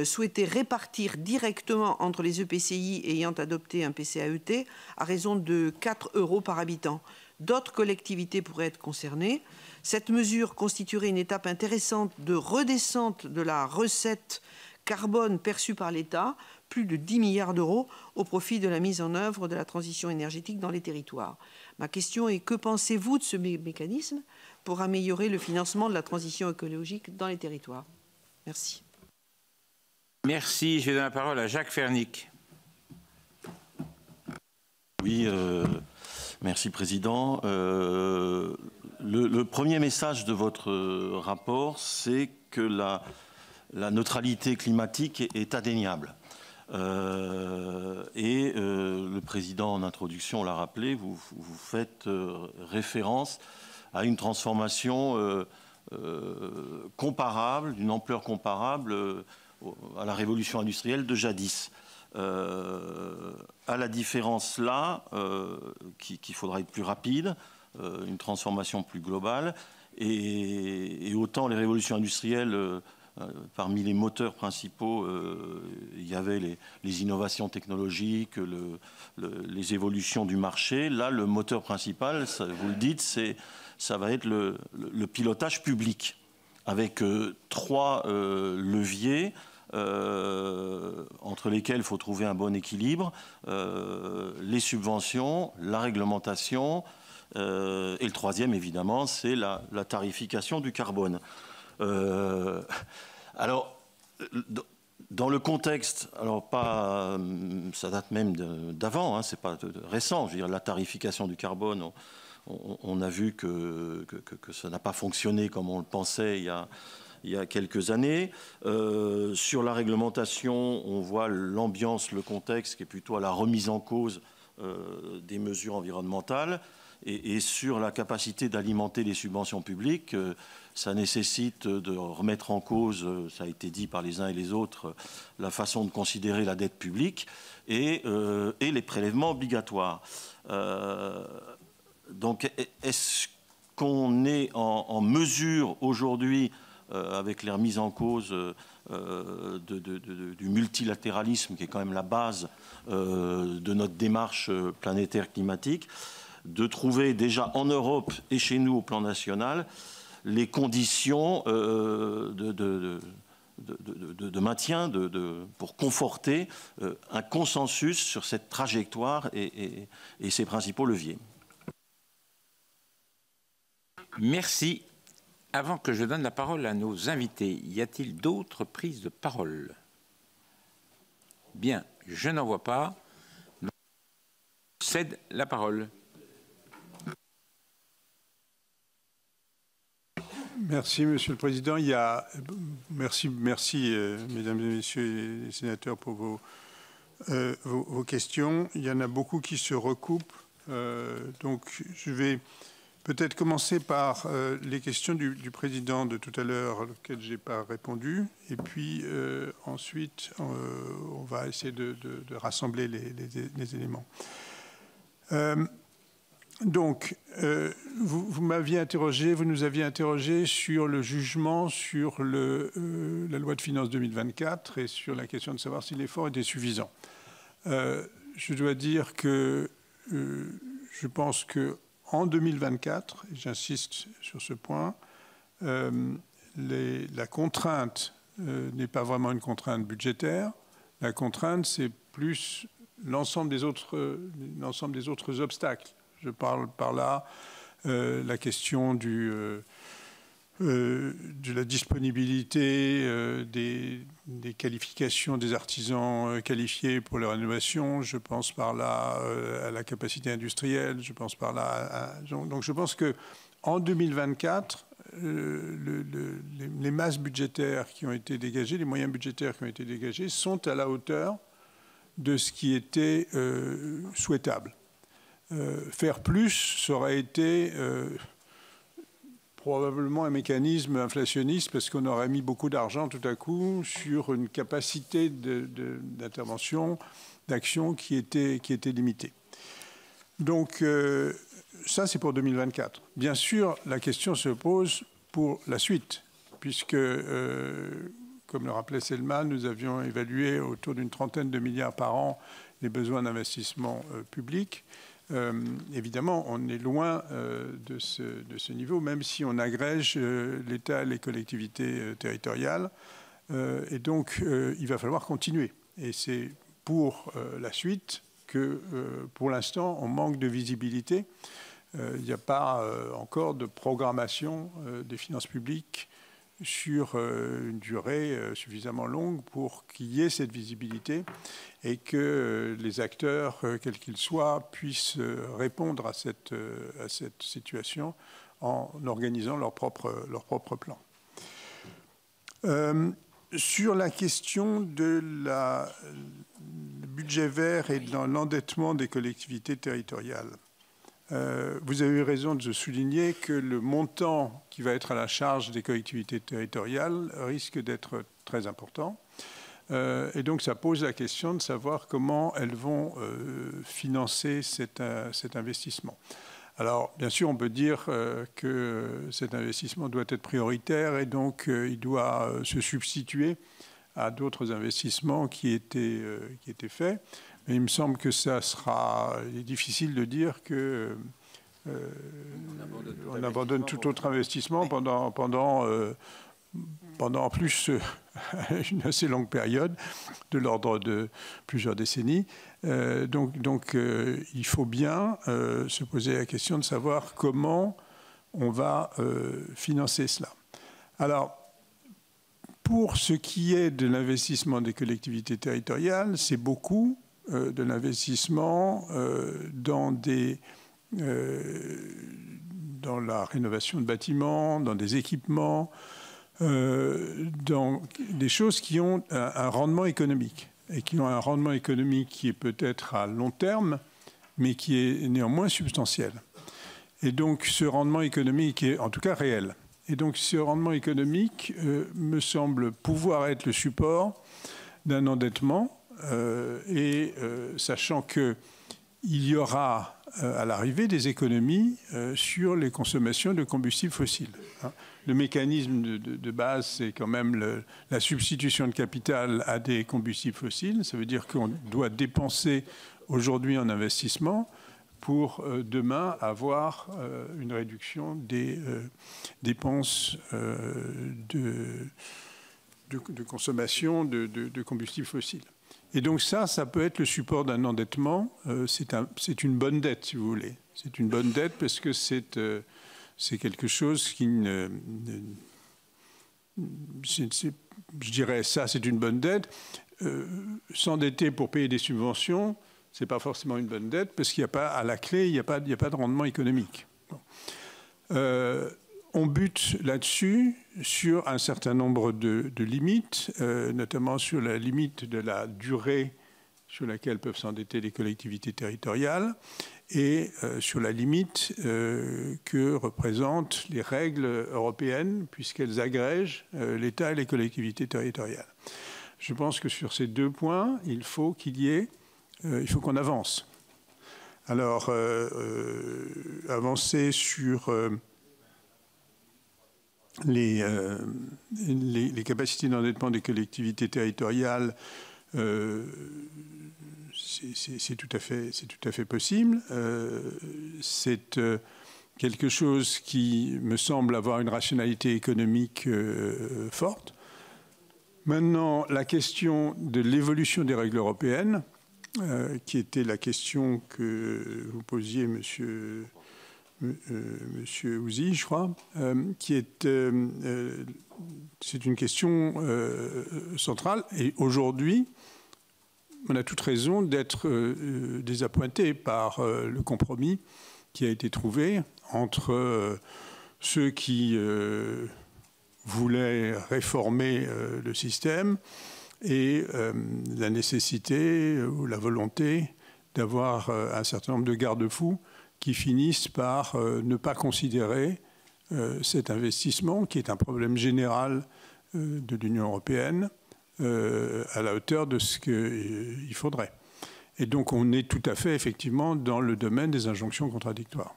souhaité répartir directement entre les EPCI ayant adopté un PCAET à raison de 4 € par habitant. D'autres collectivités pourraient être concernées. Cette mesure constituerait une étape intéressante de redescente de la recette carbone perçue par l'État, plus de 10 milliards d'euros, au profit de la mise en œuvre de la transition énergétique dans les territoires. Ma question est, que pensez-vous de ce mécanisme pour améliorer le financement de la transition écologique dans les territoires? Merci. Merci. Je vais donner la parole à Jacques Fernic. Oui, merci Président. Le premier message de votre rapport, c'est que la neutralité climatique est indéniable. Le Président, en introduction, l'a rappelé, vous faites référence à une transformation comparable, d'une ampleur comparable à la révolution industrielle de jadis. À la différence là, qu'il faudra être plus rapide, une transformation plus globale, et autant les révolutions industrielles, parmi les moteurs principaux, il y avait les innovations technologiques, les évolutions du marché. Là, le moteur principal, vous le dites, ça va être le pilotage public, avec 3 leviers entre lesquels il faut trouver un bon équilibre, les subventions, la réglementation, et le troisième, évidemment, c'est la tarification du carbone. Alors, dans le contexte, alors pas, ça date même d'avant, hein, c'est pas récent, je veux dire, la tarification du carbone, on a vu que ça n'a pas fonctionné comme on le pensait il y a quelques années. Sur la réglementation, on voit l'ambiance, le contexte qui est plutôt à la remise en cause des mesures environnementales. Et sur la capacité d'alimenter les subventions publiques, ça nécessite de remettre en cause, ça a été dit par les uns et les autres, la façon de considérer la dette publique et les prélèvements obligatoires. Donc, est-ce qu'on est en mesure aujourd'hui, avec les remises en cause du multilatéralisme, qui est quand même la base de notre démarche planétaire climatique, de trouver déjà en Europe et chez nous au plan national les conditions de maintien, pour conforter un consensus sur cette trajectoire et ses principaux leviers. Merci. Avant que je donne la parole à nos invités, y a-t-il d'autres prises de parole? Bien, je n'en vois pas. Je cède la parole. Merci, Monsieur le Président. Merci, Mesdames et Messieurs les sénateurs, pour vos questions. Il y en a beaucoup qui se recoupent. Donc, je vais peut-être commencer par les questions du Président de tout à l'heure, auxquelles je n'ai pas répondu. Et puis, ensuite, on va essayer de rassembler les éléments. Donc, vous m'aviez interrogé, vous nous aviez interrogé sur le jugement sur la loi de finances 2024 et sur la question de savoir si l'effort était suffisant. Je dois dire que je pense qu'en 2024, et j'insiste sur ce point, la contrainte n'est pas vraiment une contrainte budgétaire. La contrainte, c'est plus l'ensemble des autres obstacles. Je parle par là la question de la disponibilité des qualifications des artisans qualifiés pour leur rénovation. Je pense par là à la capacité industrielle. Je pense par là donc je pense qu'en 2024, les masses budgétaires qui ont été dégagées, les moyens budgétaires qui ont été dégagés sont à la hauteur de ce qui était souhaitable. Faire plus, ça aurait été probablement un mécanisme inflationniste parce qu'on aurait mis beaucoup d'argent tout à coup sur une capacité d'intervention, d'action qui était limitée. Donc ça, c'est pour 2024. Bien sûr, la question se pose pour la suite, puisque, comme le rappelait Selma, nous avions évalué autour d'une trentaine de milliards par an les besoins d'investissement public. Évidemment, on est loin de ce niveau, même si on agrège l'État et les collectivités territoriales. Et donc, il va falloir continuer. Et c'est pour la suite que, pour l'instant, on manque de visibilité. Il n'y a pas encore de programmation des finances publiques sur une durée suffisamment longue pour qu'il y ait cette visibilité et que les acteurs, quels qu'ils soient, puissent répondre à cette situation en organisant leur propre plan. Sur la question du budget vert et de l'endettement des collectivités territoriales, vous avez eu raison de souligner que le montant qui va être à la charge des collectivités territoriales risque d'être très important. Et donc, ça pose la question de savoir comment elles vont financer cet investissement. Alors, bien sûr, on peut dire que cet investissement doit être prioritaire et donc il doit se substituer à d'autres investissements qui étaient faits. Mais il me semble que il est difficile de dire que on abandonne tout autre investissement pendant plus une assez longue période, de l'ordre de plusieurs décennies. Donc il faut bien se poser la question de savoir comment on va financer cela. Alors, pour ce qui est de l'investissement des collectivités territoriales, c'est beaucoup de l'investissement dans la rénovation de bâtiments, dans des équipements, dans des choses qui ont un rendement économique et qui ont un rendement économique qui est peut-être à long terme, mais qui est néanmoins substantiel. Et donc ce rendement économique est en tout cas réel. Et donc ce rendement économique me semble pouvoir être le support d'un endettement sachant qu'il y aura à l'arrivée des économies sur les consommations de combustibles fossiles. Le mécanisme de base, c'est quand même la substitution de capital à des combustibles fossiles. Ça veut dire qu'on doit dépenser aujourd'hui en investissement pour demain avoir une réduction des dépenses de consommation de combustibles fossiles. Et donc ça peut être le support d'un endettement. C'est une bonne dette, si vous voulez. C'est une bonne dette parce que c'est quelque chose qui je dirais ça, c'est une bonne dette. S'endetter pour payer des subventions, ce n'est pas forcément une bonne dette parce qu'il n'y a pas, à la clé, il n'y a pas de rendement économique. On bute là-dessus sur un certain nombre de limites, notamment sur la limite de la durée sur laquelle peuvent s'endetter les collectivités territoriales et sur la limite que représentent les règles européennes puisqu'elles agrègent l'État et les collectivités territoriales. Je pense que sur ces deux points, il faut qu'on avance. Alors, avancer sur les capacités d'endettement des collectivités territoriales, c'est tout à fait possible. C'est quelque chose qui me semble avoir une rationalité économique forte. Maintenant, la question de l'évolution des règles européennes, qui était la question que vous posiez, Monsieur Ouzi, je crois, c'est une question centrale. Et aujourd'hui, on a toute raison d'être désappointé par le compromis qui a été trouvé entre ceux qui voulaient réformer le système et la nécessité ou la volonté d'avoir un certain nombre de garde-fous qui finissent par ne pas considérer cet investissement, qui est un problème général de l'Union européenne, à la hauteur de ce qu'il faudrait. Et donc on est tout à fait effectivement dans le domaine des injonctions contradictoires.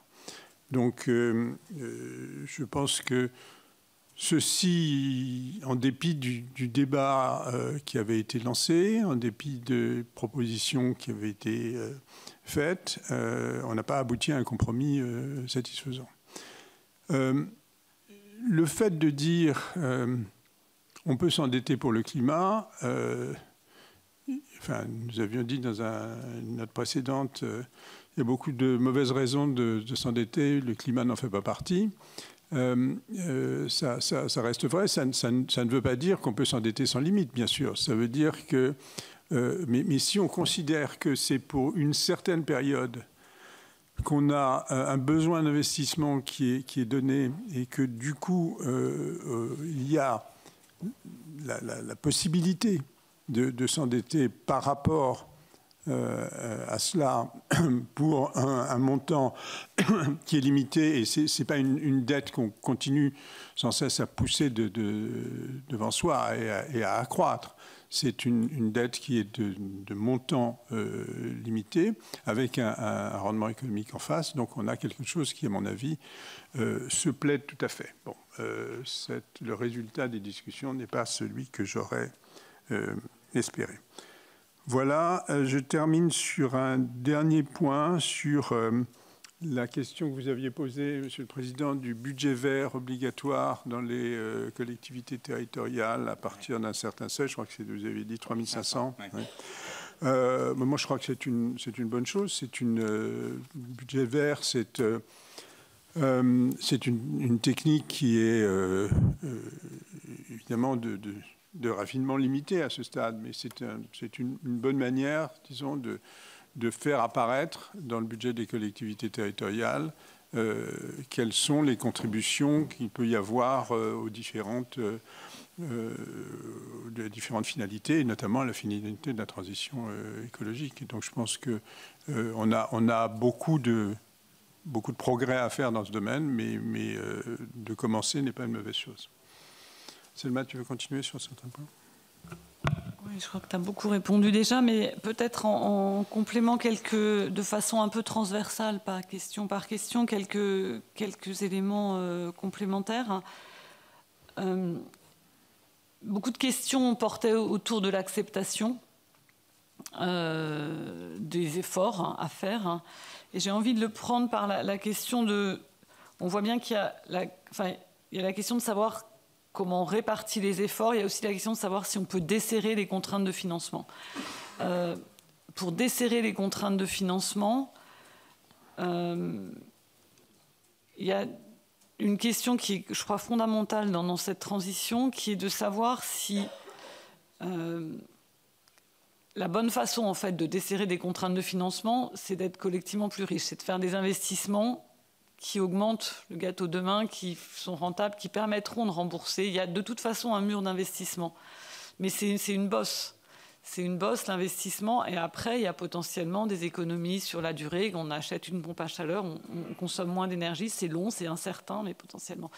Donc je pense que ceci, en dépit du débat qui avait été lancé, en dépit de propositions qui avaient été faites, on n'a pas abouti à un compromis satisfaisant. Le fait de dire on peut s'endetter pour le climat, enfin, nous avions dit dans une note précédente, il y a beaucoup de mauvaises raisons de s'endetter, le climat n'en fait pas partie. Ça reste vrai, ça ne veut pas dire qu'on peut s'endetter sans limite, bien sûr. Ça veut dire que, mais si on considère que c'est pour une certaine période qu'on a un besoin d'investissement qui est donné et que du coup, il y a la possibilité de s'endetter par rapport à cela pour un montant qui est limité, et ce n'est pas une dette qu'on continue sans cesse à pousser devant soi et à accroître. C'est une dette qui est de montant limité, avec un rendement économique en face. Donc on a quelque chose qui, à mon avis, se plaide tout à fait. Bon, le résultat des discussions n'est pas celui que j'aurais espéré. Voilà, je termine sur un dernier point, sur la question que vous aviez posée, Monsieur le Président, du budget vert obligatoire dans les collectivités territoriales à partir d'un certain seuil. Je crois que vous avez dit 3500. Ouais. Moi, je crois que c'est une bonne chose. Budget vert, c'est une technique qui est évidemment de raffinement limité à ce stade, mais c'est une bonne manière, disons, de faire apparaître dans le budget des collectivités territoriales quelles sont les contributions qu'il peut y avoir aux différentes finalités, et notamment à la finalité de la transition écologique. Et donc je pense qu'on a beaucoup de progrès à faire dans ce domaine, mais de commencer n'est pas une mauvaise chose. Selma, tu veux continuer sur certains points ? Oui, je crois que tu as beaucoup répondu déjà, mais peut-être en complément de façon un peu transversale, pas question par question, quelques éléments complémentaires. Beaucoup de questions portaient autour de l'acceptation des efforts à faire. Et j'ai envie de le prendre par la question de... On voit bien qu'il y a la question de savoir comment on répartit les efforts. Il y a aussi la question de savoir si on peut desserrer les contraintes de financement. Pour desserrer les contraintes de financement, il y a une question qui est, je crois, fondamentale dans cette transition, qui est de savoir si la bonne façon, en fait, de desserrer des contraintes de financement, c'est d'être collectivement plus riche, c'est de faire des investissements qui augmentent le gâteau demain, qui sont rentables, qui permettront de rembourser. Il y a de toute façon un mur d'investissement. Mais c'est une bosse. C'est une bosse, l'investissement. Et après, il y a potentiellement des économies sur la durée. On achète une pompe à chaleur, on consomme moins d'énergie. C'est long, c'est incertain, mais potentiellement.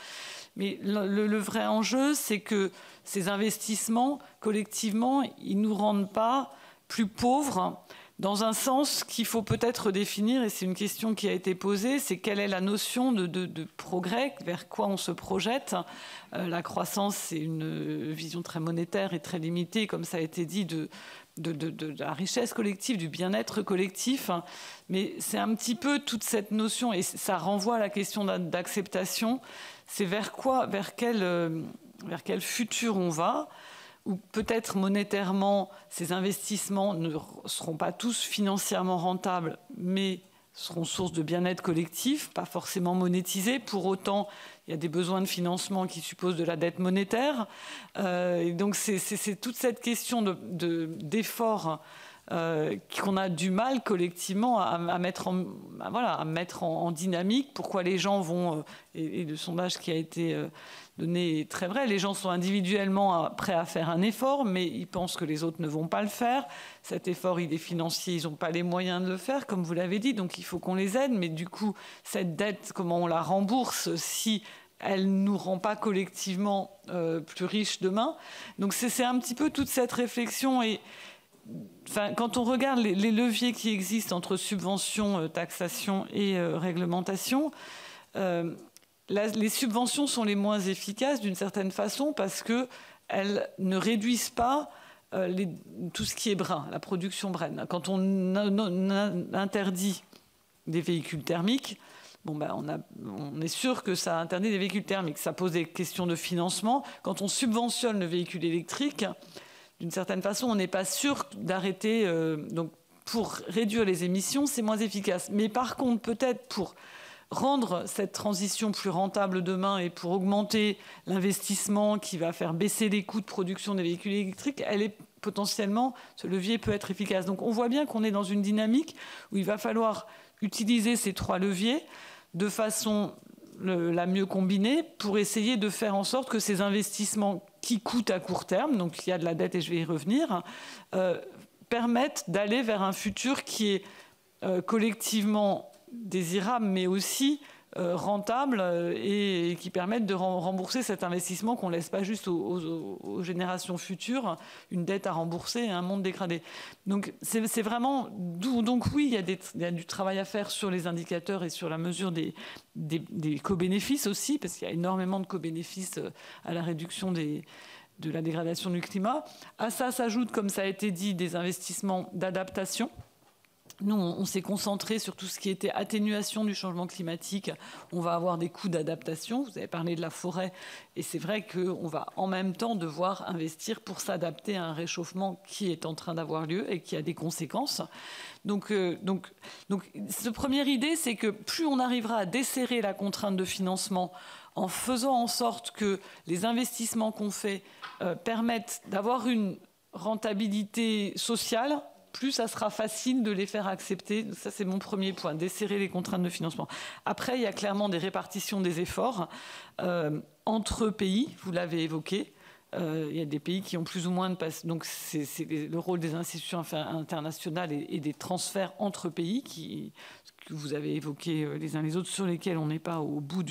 Mais le vrai enjeu, c'est que ces investissements, collectivement, ils ne nous rendent pas plus pauvres, dans un sens qu'il faut peut-être définir, et c'est une question qui a été posée, c'est quelle est la notion de progrès, vers quoi on se projette. La croissance, c'est une vision très monétaire et très limitée, comme ça a été dit, de la richesse collective, du bien-être collectif. Mais c'est un petit peu toute cette notion, et ça renvoie à la question d'acceptation, c'est vers quel futur on va, où peut-être monétairement, ces investissements ne seront pas tous financièrement rentables, mais seront source de bien-être collectif, pas forcément monétisés. Pour autant, il y a des besoins de financement qui supposent de la dette monétaire. Et donc, c'est toute cette question d'effort qu'on a du mal collectivement à mettre en dynamique. Pourquoi les gens vont, et le sondage qui a été donné est très vrai, les gens sont individuellement prêts à faire un effort, mais ils pensent que les autres ne vont pas le faire. Cet effort, il est financier, ils n'ont pas les moyens de le faire, comme vous l'avez dit, donc il faut qu'on les aide. Mais du coup, cette dette, comment on la rembourse si elle ne nous rend pas collectivement plus riches demain? Donc c'est un petit peu toute cette réflexion. Et enfin, quand on regarde les leviers qui existent entre subventions, taxation et réglementation, les subventions sont les moins efficaces d'une certaine façon parce qu'elles ne réduisent pas tout ce qui est brun, la production brune. Quand on interdit des véhicules thermiques, on est sûr que ça interdit des véhicules thermiques. Ça pose des questions de financement. Quand on subventionne le véhicule électrique, d'une certaine façon, on n'est pas sûr d'arrêter. Donc, pour réduire les émissions, c'est moins efficace. Mais par contre, peut-être pour rendre cette transition plus rentable demain et pour augmenter l'investissement qui va faire baisser les coûts de production des véhicules électriques, potentiellement, ce levier peut être efficace. Donc, on voit bien qu'on est dans une dynamique où il va falloir utiliser ces 3 leviers de façon la mieux combinée pour essayer de faire en sorte que ces investissements qui coûtent à court terme, donc il y a de la dette et je vais y revenir, permettent d'aller vers un futur qui est collectivement désirable mais aussi rentable et qui permettent de rembourser cet investissement, qu'on ne laisse pas juste aux générations futures une dette à rembourser et un monde dégradé. Donc c'est vraiment... Donc oui, il y a du travail à faire sur les indicateurs et sur la mesure des co-bénéfices aussi, parce qu'il y a énormément de co-bénéfices à la réduction de la dégradation du climat. À ça s'ajoute, comme ça a été dit, des investissements d'adaptation. Nous, on s'est concentré sur tout ce qui était atténuation du changement climatique. On va avoir des coûts d'adaptation. Vous avez parlé de la forêt. Et c'est vrai qu'on va en même temps devoir investir pour s'adapter à un réchauffement qui est en train d'avoir lieu et qui a des conséquences. Donc cette première idée, c'est que plus on arrivera à desserrer la contrainte de financement en faisant en sorte que les investissements qu'on fait permettent d'avoir une rentabilité sociale, plus ça sera facile de les faire accepter. Ça, c'est mon premier point, desserrer les contraintes de financement. Après, il y a clairement des répartitions des efforts entre pays, vous l'avez évoqué. Il y a des pays qui ont plus ou moins de... Donc, c'est le rôle des institutions internationales et des transferts entre pays que vous avez évoqués les uns les autres, sur lesquels on n'est pas au bout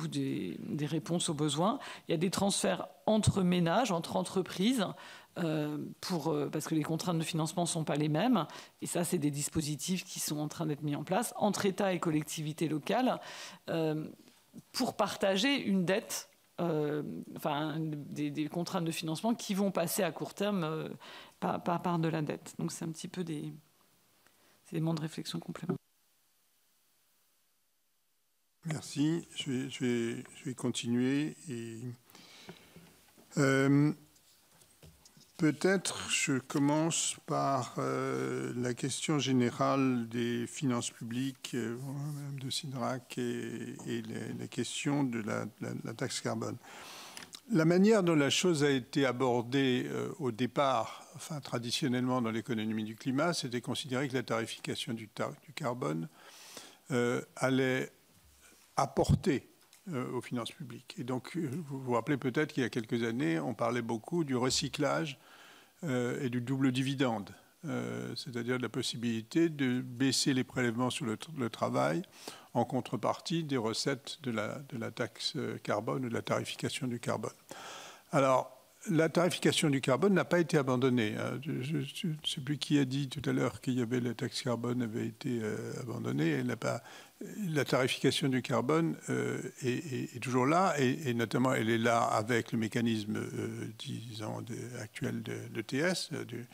des réponses aux besoins. Il y a des transferts entre ménages, entre entreprises, parce que les contraintes de financement ne sont pas les mêmes. Et ça, c'est des dispositifs qui sont en train d'être mis en place entre États et collectivités locales pour partager une dette, des contraintes de financement qui vont passer à court terme par de la dette. Donc, c'est un petit peu des éléments de réflexion complémentaires. Merci. Je vais continuer. Peut-être je commence par la question générale des finances publiques, Mme de Cidrac, et la question de la taxe carbone. La manière dont la chose a été abordée au départ, traditionnellement dans l'économie du climat, c'était considérer que la tarification du carbone allait apporter aux finances publiques. Et donc, vous vous rappelez peut-être qu'il y a quelques années, on parlait beaucoup du recyclage et du double dividende, c'est-à-dire de la possibilité de baisser les prélèvements sur le travail en contrepartie des recettes de la taxe carbone ou de la tarification du carbone. Alors, la tarification du carbone n'a pas été abandonnée. Je ne sais plus qui a dit tout à l'heure qu'il y avait la taxe carbone avait été abandonnée. Elle n'a pas. La tarification du carbone est toujours là, et notamment elle est là avec le mécanisme, disons, actuel de l'ETS, du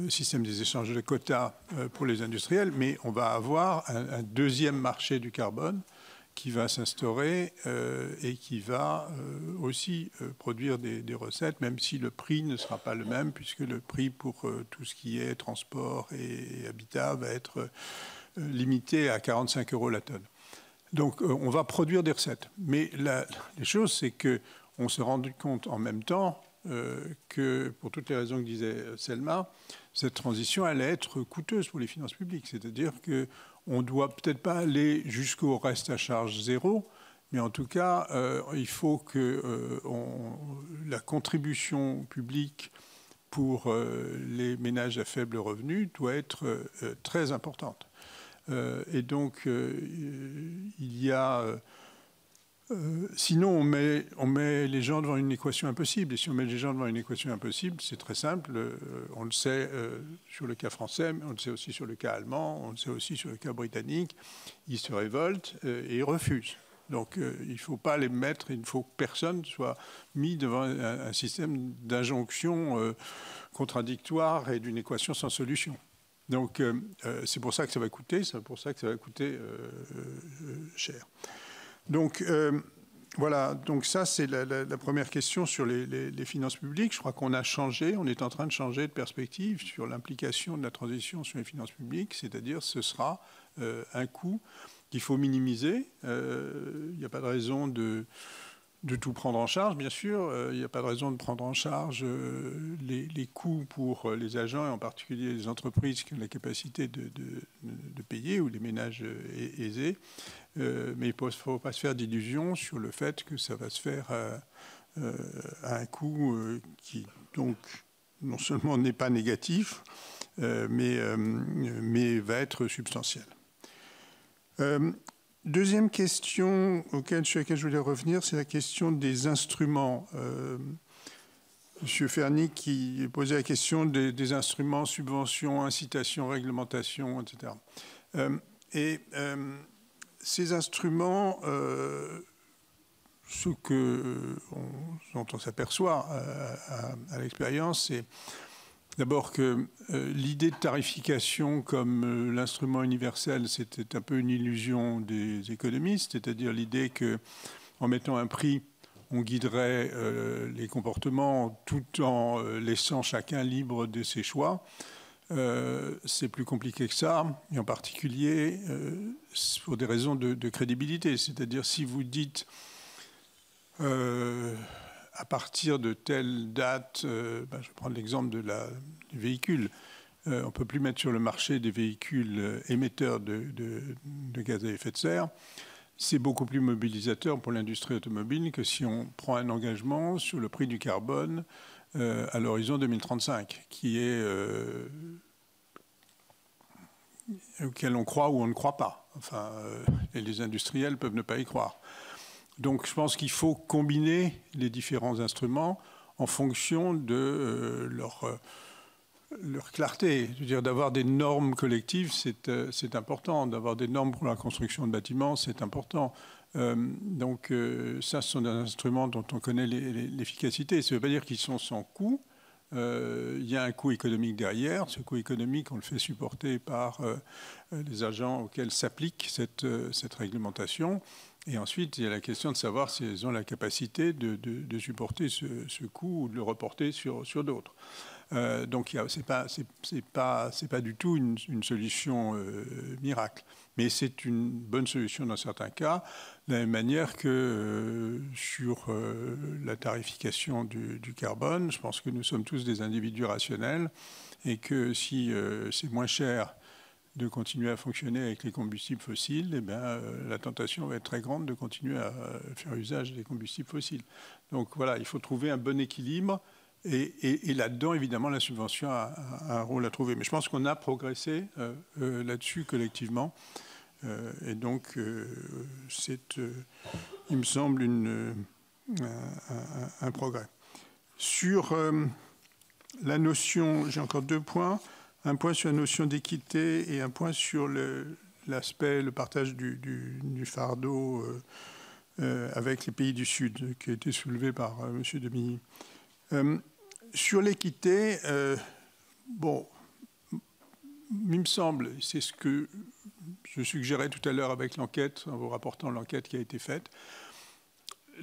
système des échanges de quotas pour les industriels, mais on va avoir un deuxième marché du carbone qui va s'instaurer et qui va aussi produire des recettes, même si le prix ne sera pas le même, puisque le prix pour tout ce qui est transport et habitat va être limité à 45 € la tonne. Donc on va produire des recettes. Mais les choses, c'est qu'on s'est rendu compte en même temps, que, pour toutes les raisons que disait Selma, cette transition allait être coûteuse pour les finances publiques. C'est-à-dire qu'on ne doit peut-être pas aller jusqu'au reste à charge zéro, mais en tout cas, il faut que la contribution publique pour les ménages à faible revenu doit être très importante. Et donc, il y a... sinon, on met les gens devant une équation impossible. Et si on met les gens devant une équation impossible, c'est très simple. On le sait sur le cas français, mais on le sait aussi sur le cas allemand, on le sait aussi sur le cas britannique. Ils se révoltent et ils refusent. Donc, il ne faut pas les mettre, il faut que personne soit mis devant un système d'injonction contradictoire et d'une équation sans solution. Donc, c'est pour ça que ça va coûter, c'est pour ça que ça va coûter cher. Donc, voilà, donc ça, c'est la première question sur les finances publiques. Je crois qu'on a changé, on est en train de changer de perspective sur l'implication de la transition sur les finances publiques, c'est-à-dire ce sera un coût qu'il faut minimiser. Il n'y a pas de raison de tout prendre en charge, bien sûr. Il n'y a pas de raison de prendre en charge les coûts pour les agents, et en particulier les entreprises qui ont la capacité de payer, ou les ménages aisés. Mais il ne faut pas se faire d'illusions sur le fait que ça va se faire à un coût qui, donc, non seulement n'est pas négatif, mais va être substantiel. Deuxième question sur laquelle je voulais revenir, c'est la question des instruments. Monsieur Ferny qui posait la question des instruments, subventions, incitations, réglementations, etc. Ces instruments, ce dont on s'aperçoit à l'expérience, c'est d'abord que l'idée de tarification comme l'instrument universel, c'était un peu une illusion des économistes, c'est-à-dire l'idée qu'en mettant un prix, on guiderait les comportements tout en laissant chacun libre de ses choix. C'est plus compliqué que ça, et en particulier pour des raisons de crédibilité. C'est-à-dire si vous dites à partir de telle date, je vais prendre l'exemple du véhicule, on ne peut plus mettre sur le marché des véhicules émetteurs de gaz à effet de serre. C'est beaucoup plus mobilisateur pour l'industrie automobile que si on prend un engagement sur le prix du carbone à l'horizon 2035, qui est auquel on croit ou on ne croit pas. Enfin, et les industriels peuvent ne pas y croire. Donc je pense qu'il faut combiner les différents instruments en fonction de leur clarté. Je veux dire, d'avoir des normes collectives, c'est important. D'avoir des normes pour la construction de bâtiments, c'est important. Donc ça, ce sont des instruments dont on connaît l'efficacité. Ça ne veut pas dire qu'ils sont sans coût. Il y a un coût économique derrière. Ce coût économique, on le fait supporter par les agents auxquels s'applique cette réglementation. Et ensuite, il y a la question de savoir si elles ont la capacité de supporter ce coût ou de le reporter sur d'autres. Donc, ce n'est pas du tout une solution miracle. Mais c'est une bonne solution dans certains cas, de la même manière que sur la tarification du carbone. Je pense que nous sommes tous des individus rationnels et que si c'est moins cher de continuer à fonctionner avec les combustibles fossiles, eh bien, la tentation va être très grande de continuer à faire usage des combustibles fossiles. Donc voilà, il faut trouver un bon équilibre et là-dedans, évidemment, la subvention a un rôle à trouver. Mais je pense qu'on a progressé là-dessus collectivement et donc c'est, il me semble, un progrès. Sur la notion, j'ai encore 2 points. Un point sur la notion d'équité et un point sur l'aspect, le partage du fardeau avec les pays du Sud, qui a été soulevé par M. Demilly. Sur l'équité, bon, il me semble, c'est ce que je suggérais tout à l'heure avec l'enquête, en vous rapportant l'enquête qui a été faite,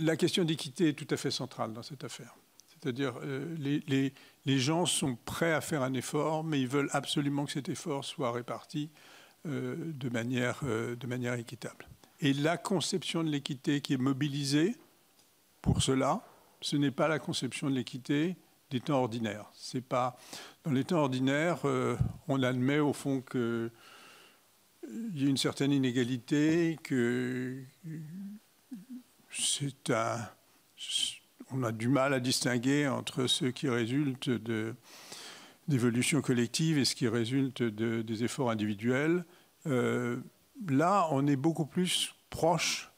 la question d'équité est tout à fait centrale dans cette affaire. C'est-à-dire, les gens sont prêts à faire un effort, mais ils veulent absolument que cet effort soit réparti de manière équitable. Et la conception de l'équité qui est mobilisée pour cela, ce n'est pas la conception de l'équité des temps ordinaires. C'est pas, dans les temps ordinaires, on admet au fond qu'il y a une certaine inégalité, que on a du mal à distinguer entre ce qui résulte d'évolution collective et ce qui résulte des efforts individuels. Là, on est beaucoup plus proche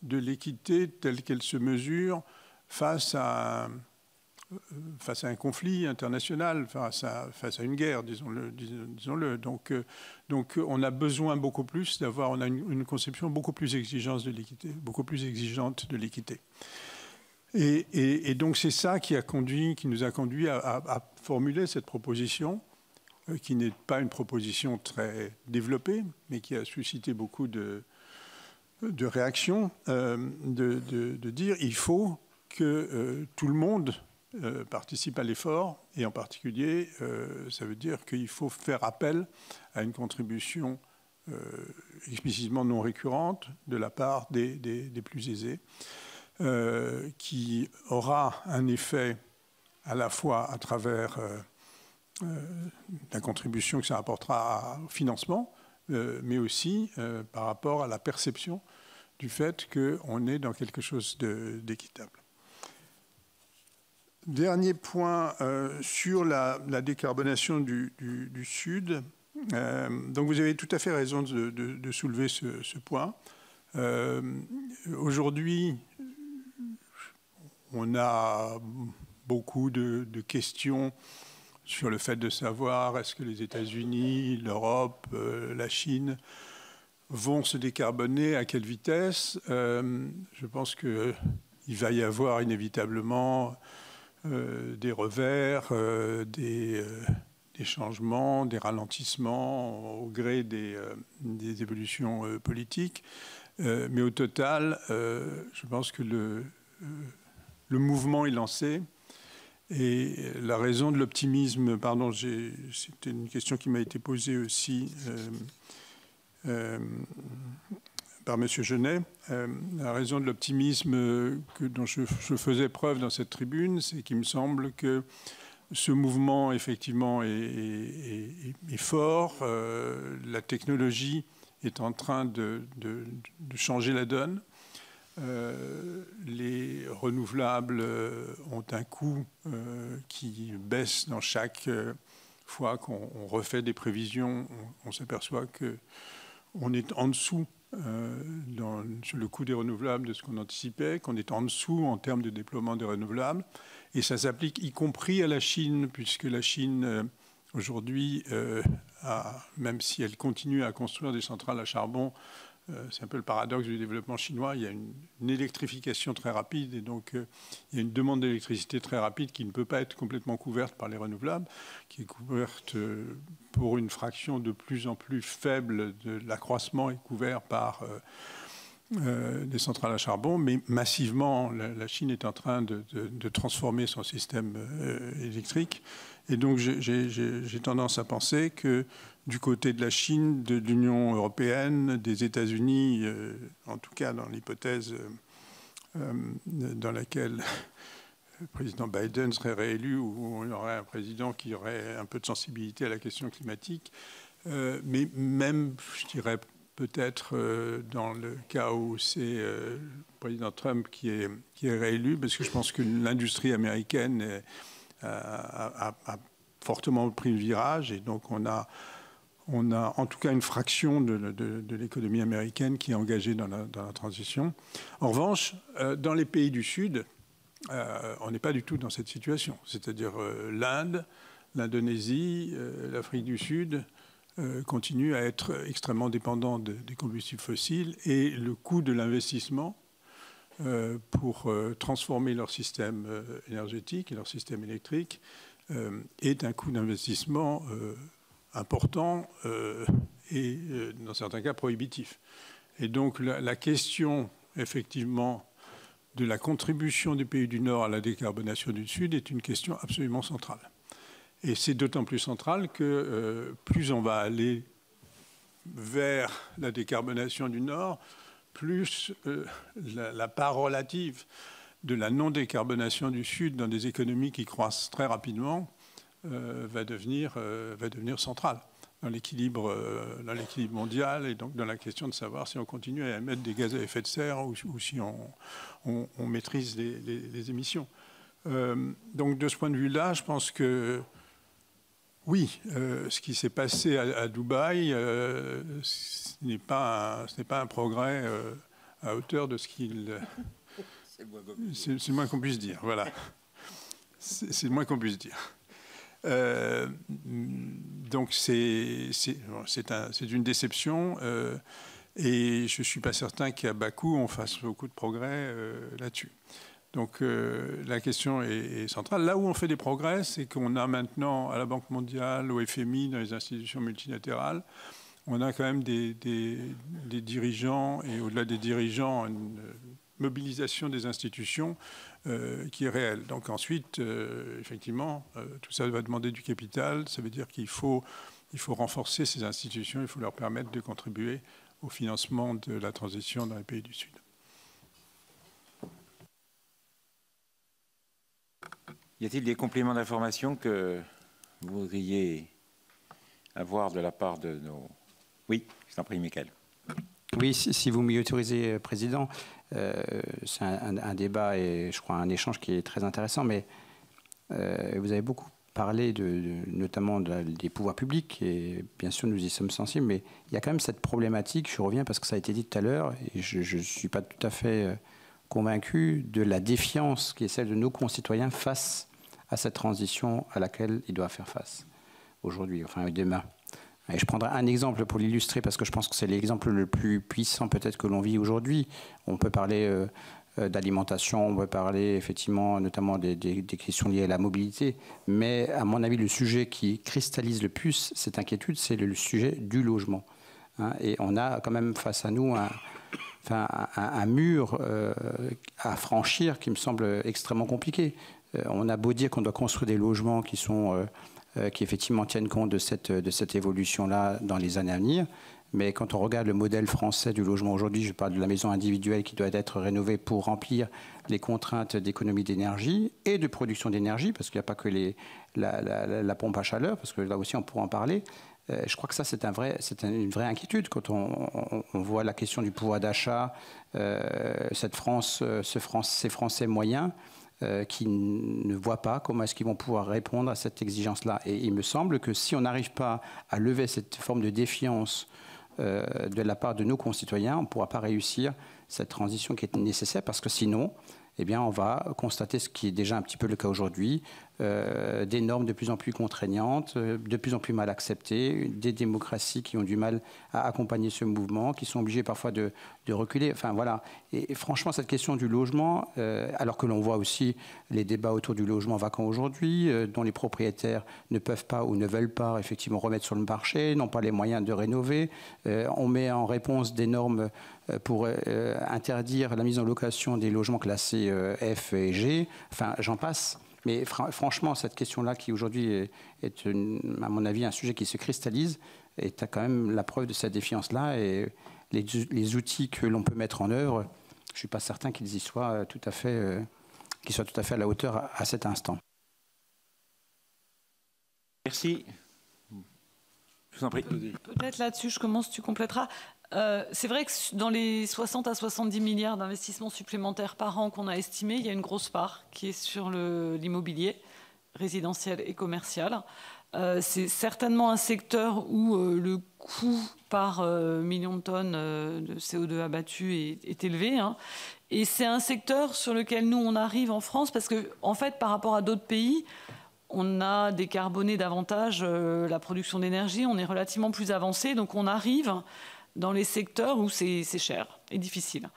de l'équité telle qu'elle se mesure face à un conflit international, face à une guerre, disons-le. Donc, on a besoin beaucoup plus d'avoir, on a une conception beaucoup plus exigeante de l'équité, Et donc c'est ça qui nous a conduit à formuler cette proposition, qui n'est pas une proposition très développée, mais qui a suscité beaucoup de réactions, de dire il faut que tout le monde participe à l'effort, et en particulier, ça veut dire qu'il faut faire appel à une contribution explicitement non récurrente de la part des plus aisés, qui aura un effet à la fois à travers la contribution que ça apportera au financement, mais aussi par rapport à la perception du fait qu'on est dans quelque chose d'équitable. Dernier point sur la décarbonation du Sud. Donc vous avez tout à fait raison de soulever ce point. Aujourd'hui, on a beaucoup de questions sur le fait de savoir est-ce que les États-Unis, l'Europe, la Chine vont se décarboner, à quelle vitesse. Je pense qu'il va y avoir inévitablement des revers, des changements, des ralentissements au gré des évolutions politiques. Mais au total, je pense que le mouvement est lancé. Et la raison de l'optimisme, pardon, c'était une question qui m'a été posée aussi par M. Genet. La raison de l'optimisme dont je faisais preuve dans cette tribune, c'est qu'il me semble que ce mouvement, effectivement, est fort. La technologie est en train de changer la donne. Les renouvelables ont un coût qui baisse dans chaque fois qu'on refait des prévisions. On s'aperçoit qu'on est en dessous sur le coût des renouvelables de ce qu'on anticipait, qu'on est en dessous en termes de déploiement des renouvelables. Et ça s'applique y compris à la Chine, puisque la Chine, aujourd'hui, même si elle continue à construire des centrales à charbon, c'est un peu le paradoxe du développement chinois. Il y a une électrification très rapide et donc il y a une demande d'électricité très rapide qui ne peut pas être complètement couverte par les renouvelables, qui est couverte pour une fraction de plus en plus faible de l'accroissement est couvert par des centrales à charbon, mais massivement, la Chine est en train de transformer son système électrique. Et donc j'ai tendance à penser que du côté de la Chine, de l'Union européenne, des États-Unis, en tout cas dans l'hypothèse dans laquelle le président Biden serait réélu, où on aurait un président qui aurait un peu de sensibilité à la question climatique, mais même, je dirais, peut-être dans le cas où c'est le président Trump qui est réélu, parce que je pense que l'industrie américaine a fortement pris le virage, et donc on a en tout cas une fraction de l'économie américaine qui est engagée dans la transition. En revanche, dans les pays du Sud, on n'est pas du tout dans cette situation. C'est-à-dire l'Inde, l'Indonésie, l'Afrique du Sud continuent à être extrêmement dépendants des combustibles fossiles, et le coût de l'investissement pour transformer leur système énergétique et leur système électrique est un coût d'investissement important et dans certains cas prohibitif. Et donc la question effectivement de la contribution des pays du Nord à la décarbonation du Sud est une question absolument centrale. Et c'est d'autant plus central que plus on va aller vers la décarbonation du Nord, plus la part relative de la non-décarbonation du Sud dans des économies qui croissent très rapidement va devenir centrale dans l'équilibre mondial et donc dans la question de savoir si on continue à émettre des gaz à effet de serre ou si on maîtrise les émissions. Donc de ce point de vue-là, je pense que oui, ce qui s'est passé à Dubaï, ce n'est pas un progrès à hauteur de ce qu'il... C'est le moins qu'on puisse dire, voilà. C'est le moins qu'on puisse dire. Donc c'est une déception et je ne suis pas certain qu'à Bakou on fasse beaucoup de progrès là-dessus. Donc la question est centrale. Là où on fait des progrès, c'est qu'on a maintenant à la Banque mondiale, au FMI, dans les institutions multilatérales, on a quand même des dirigeants et au-delà des dirigeants, une mobilisation des institutions qui est réelle. Donc ensuite, effectivement, tout ça va demander du capital. Ça veut dire qu'il faut renforcer ces institutions, il faut leur permettre de contribuer au financement de la transition dans les pays du Sud. Y a-t-il des compléments d'information que vous voudriez avoir de la part de nos... Oui, je t'en prie, Michael. Oui, si vous m'y autorisez, Président, c'est un débat et je crois un échange qui est très intéressant, mais vous avez beaucoup parlé notamment des pouvoirs publics et bien sûr nous y sommes sensibles, mais il y a quand même cette problématique, je reviens parce que ça a été dit tout à l'heure et je ne suis pas tout à fait convaincu de la défiance qui est celle de nos concitoyens face à cette transition à laquelle ils doivent faire face aujourd'hui, enfin demain. Et je prendrai un exemple pour l'illustrer parce que je pense que c'est l'exemple le plus puissant peut-être que l'on vit aujourd'hui. On peut parler d'alimentation, on peut parler effectivement notamment des questions liées à la mobilité, mais à mon avis le sujet qui cristallise le plus cette inquiétude, c'est le sujet du logement. Et on a quand même face à nous un mur à franchir qui me semble extrêmement compliqué. On a beau dire qu'on doit construire des logements qui effectivement tiennent compte de cette évolution-là dans les années à venir. Mais quand on regarde le modèle français du logement aujourd'hui, je parle de la maison individuelle qui doit être rénovée pour remplir les contraintes d'économie d'énergie et de production d'énergie, parce qu'il n'y a pas que la pompe à chaleur, parce que là aussi on pourra en parler. Je crois que ça, c'est une vraie inquiétude quand on voit la question du pouvoir d'achat, ces Français moyens qui ne voient pas comment est-ce qu'ils vont pouvoir répondre à cette exigence-là. Et il me semble que si on n'arrive pas à lever cette forme de défiance de la part de nos concitoyens, on ne pourra pas réussir cette transition qui est nécessaire, parce que sinon, eh bien, on va constater ce qui est déjà un petit peu le cas aujourd'hui, des normes de plus en plus contraignantes, de plus en plus mal acceptées, des démocraties qui ont du mal à accompagner ce mouvement, qui sont obligées parfois de reculer. Enfin voilà. Et franchement, cette question du logement, alors que l'on voit aussi les débats autour du logement vacant aujourd'hui, dont les propriétaires ne peuvent pas ou ne veulent pas effectivement remettre sur le marché, n'ont pas les moyens de rénover, on met en réponse des normes pour interdire la mise en location des logements classés F et G, enfin j'en passe. Mais franchement, cette question-là, qui aujourd'hui est, à mon avis, un sujet qui se cristallise, est quand même la preuve de cette défiance-là. Et les outils que l'on peut mettre en œuvre, je ne suis pas certain qu'ils soient tout à fait à la hauteur à cet instant. Merci. Je vous en prie. Peut-être là-dessus, je commence, tu compléteras. C'est vrai que dans les 60 à 70 milliards d'investissements supplémentaires par an qu'on a estimé, il y a une grosse part qui est sur l'immobilier résidentiel et commercial. C'est certainement un secteur où le coût par million de tonnes de CO2 abattu est élevé. Et c'est un secteur sur lequel nous, on arrive en France parce que, en fait, par rapport à d'autres pays, on a décarboné davantage la production d'énergie, on est relativement plus avancé, donc on arrive dans les secteurs où c'est cher et difficile.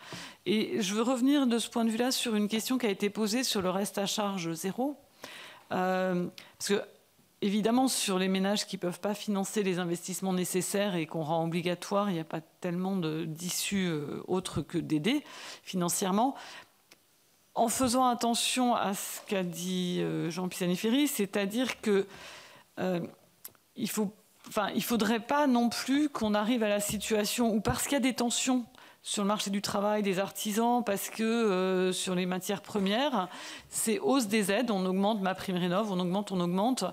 Et je veux revenir de ce point de vue-là sur une question qui a été posée sur le reste à charge zéro. Parce que, évidemment, sur les ménages qui ne peuvent pas financer les investissements nécessaires et qu'on rend obligatoires, il n'y a pas tellement d'issue autre que d'aider financièrement. En faisant attention à ce qu'a dit Jean Pisani-Ferry, c'est-à-dire que il faudrait pas non plus qu'on arrive à la situation où, parce qu'il y a des tensions sur le marché du travail des artisans parce que sur les matières premières, c'est hausse des aides, on augmente MaPrimeRénov', on augmente,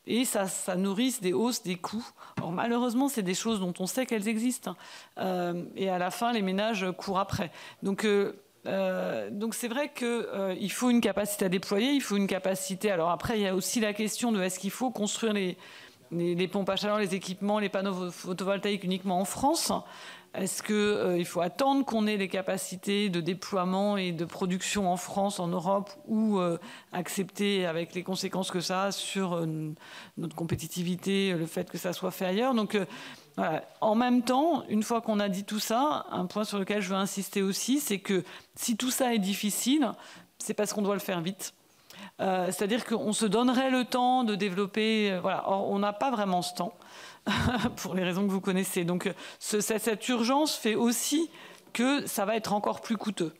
et ça nourrit des hausses des coûts. Alors, malheureusement, c'est des choses dont on sait qu'elles existent, et à la fin, les ménages courent après. Donc c'est vrai qu'il faut une capacité à déployer, il faut une capacité... Alors après, il y a aussi la question de est-ce qu'il faut construire les pompes à chaleur, les équipements, les panneaux photovoltaïques uniquement en France? Est-ce qu'il faut attendre qu'on ait les capacités de déploiement et de production en France, en Europe, ou accepter avec les conséquences que ça a sur notre compétitivité, le fait que ça soit fait ailleurs? Donc voilà. En même temps, une fois qu'on a dit tout ça, un point sur lequel je veux insister aussi, c'est que si tout ça est difficile, c'est parce qu'on doit le faire vite. C'est-à-dire qu'on se donnerait le temps de développer... voilà. Or, on n'a pas vraiment ce temps. Pour les raisons que vous connaissez. Donc cette urgence fait aussi que ça va être encore plus coûteux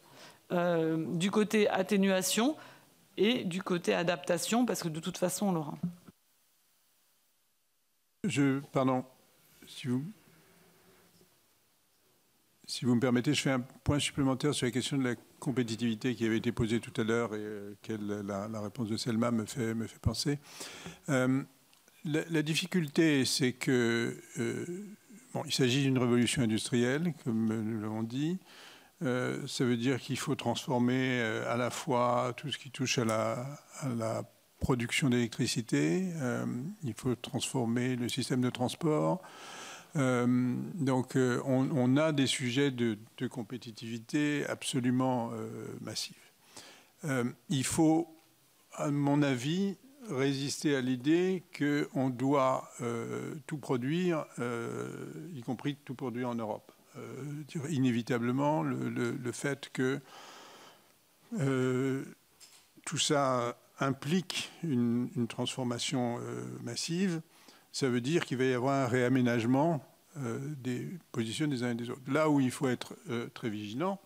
du côté atténuation et du côté adaptation, parce que de toute façon, on l'aura. Pardon, si vous me permettez, je fais un point supplémentaire sur la question de la compétitivité qui avait été posée tout à l'heure et la réponse de Selma me fait penser. La difficulté, c'est que il s'agit d'une révolution industrielle, comme nous l'avons dit. Ça veut dire qu'il faut transformer à la fois tout ce qui touche à la production d'électricité. Il faut transformer le système de transport. Donc, on a des sujets de compétitivité absolument massifs. Il faut, à mon avis, résister à l'idée qu'on doit tout produire, y compris tout produire en Europe. Inévitablement, le fait que tout ça implique une transformation massive, ça veut dire qu'il va y avoir un réaménagement des positions des uns et des autres. Là où il faut être très vigilant,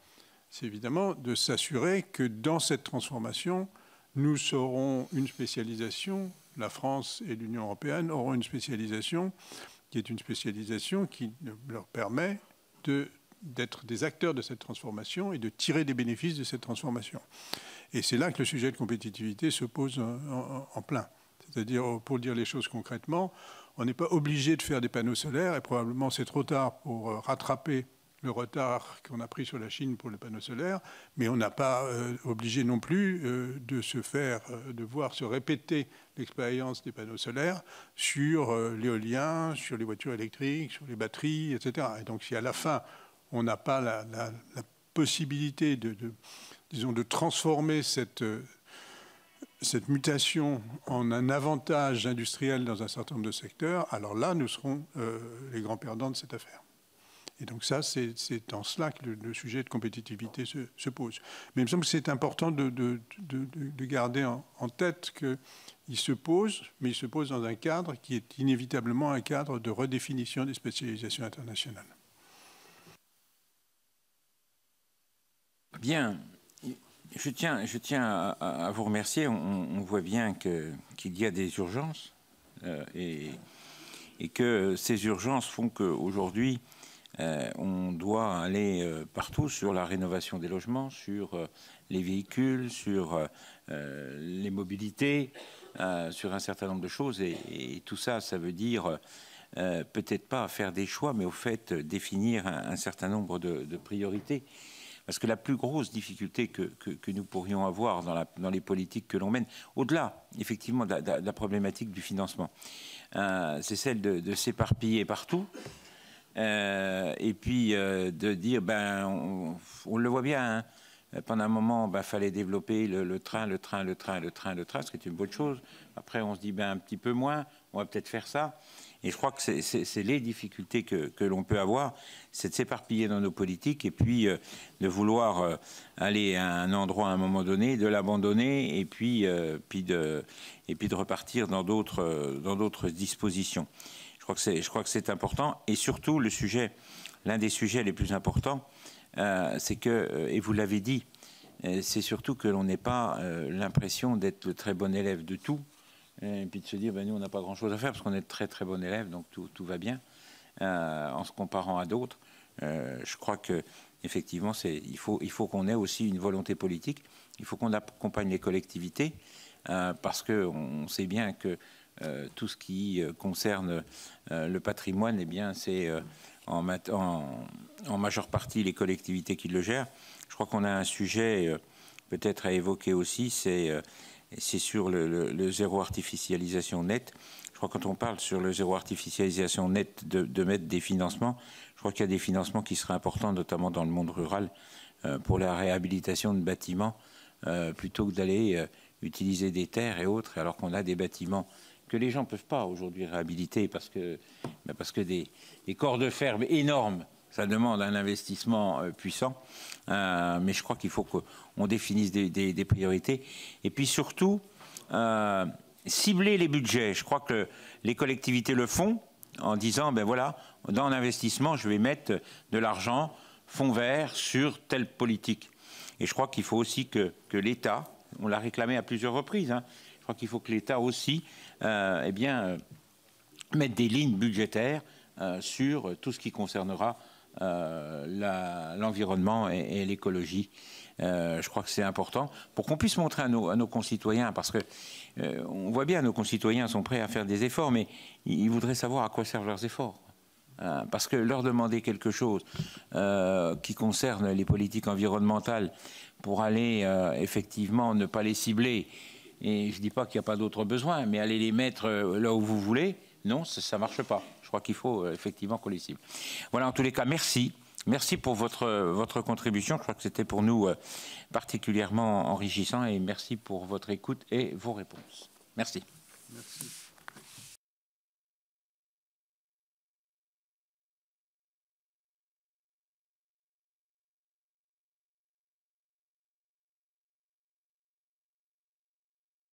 c'est évidemment de s'assurer que dans cette transformation, nous aurons une spécialisation, la France et l'Union européenne auront une spécialisation qui est une spécialisation qui leur permet d'être des acteurs de cette transformation et de tirer des bénéfices de cette transformation. Et c'est là que le sujet de compétitivité se pose en plein. C'est-à-dire, pour dire les choses concrètement, on n'est pas obligé de faire des panneaux solaires et probablement c'est trop tard pour rattraper le retard qu'on a pris sur la Chine pour les panneaux solaires, mais on n'a pas obligé non plus de voir se répéter l'expérience des panneaux solaires sur l'éolien, sur les voitures électriques, sur les batteries, etc. Et donc si à la fin, on n'a pas la possibilité de transformer cette mutation en un avantage industriel dans un certain nombre de secteurs, alors là, nous serons les grands perdants de cette affaire. Et donc ça, c'est en cela que le sujet de compétitivité se pose. Mais il me semble que c'est important de garder en tête qu'il se pose, mais il se pose dans un cadre qui est inévitablement un cadre de redéfinition des spécialisations internationales. Bien. Je tiens à vous remercier. On voit bien qu'il y a des urgences et que ces urgences font qu'aujourd'hui, on doit aller partout sur la rénovation des logements, sur les véhicules, sur les mobilités, sur un certain nombre de choses. Et tout ça, ça veut dire peut-être pas faire des choix, mais au fait définir un certain nombre de priorités. Parce que la plus grosse difficulté que nous pourrions avoir dans les politiques que l'on mène, au-delà effectivement de la problématique du financement, c'est celle de s'éparpiller partout. Et puis de dire, on le voit bien, hein, pendant un moment, fallait développer le train, ce qui est une bonne chose. Après, on se dit, un petit peu moins, on va peut-être faire ça. Et je crois que c'est les difficultés que l'on peut avoir, c'est de s'éparpiller dans nos politiques et puis de vouloir aller à un endroit à un moment donné, de l'abandonner et puis de repartir dans d'autres dispositions. Je crois que c'est important. Et surtout, l'un des sujets les plus importants, c'est que, et vous l'avez dit, c'est surtout que l'on n'ait pas l'impression d'être le très bon élève de tout, et puis de se dire, nous, on n'a pas grand-chose à faire, parce qu'on est de très très bon élève, donc tout va bien, en se comparant à d'autres. je crois que effectivement, il faut qu'on ait aussi une volonté politique. Il faut qu'on accompagne les collectivités parce qu'on sait bien que tout ce qui concerne le patrimoine, eh bien, c'est en majeure partie les collectivités qui le gèrent. Je crois qu'on a un sujet peut-être à évoquer aussi, c'est sur le zéro artificialisation net. Je crois que quand on parle sur le zéro artificialisation net de mettre des financements, je crois qu'il y a des financements qui seraient importants, notamment dans le monde rural, pour la réhabilitation de bâtiments, plutôt que d'aller utiliser des terres et autres, alors qu'on a des bâtiments que les gens ne peuvent pas aujourd'hui réhabiliter parce que des corps de fer énormes, ça demande un investissement puissant. Mais je crois qu'il faut qu'on définisse des priorités. Et puis surtout, cibler les budgets. Je crois que les collectivités le font en disant, ben voilà, dans l'investissement, je vais mettre de l'argent, fonds vert, sur telle politique. Et je crois qu'il faut aussi que l'État, on l'a réclamé à plusieurs reprises, hein, je crois qu'il faut que l'État aussi mette des lignes budgétaires sur tout ce qui concernera l'environnement et l'écologie. Je crois que c'est important pour qu'on puisse montrer à nos concitoyens, parce que on voit bien nos concitoyens sont prêts à faire des efforts, mais ils voudraient savoir à quoi servent leurs efforts. Parce que leur demander quelque chose qui concerne les politiques environnementales pour aller effectivement ne pas les cibler, et je ne dis pas qu'il n'y a pas d'autres besoins, mais aller les mettre là où vous voulez, non, ça ne marche pas. Je crois qu'il faut effectivement qu'on les cible. Voilà, en tous les cas, merci. Merci pour votre contribution. Je crois que c'était pour nous particulièrement enrichissant et merci pour votre écoute et vos réponses. Merci. Merci.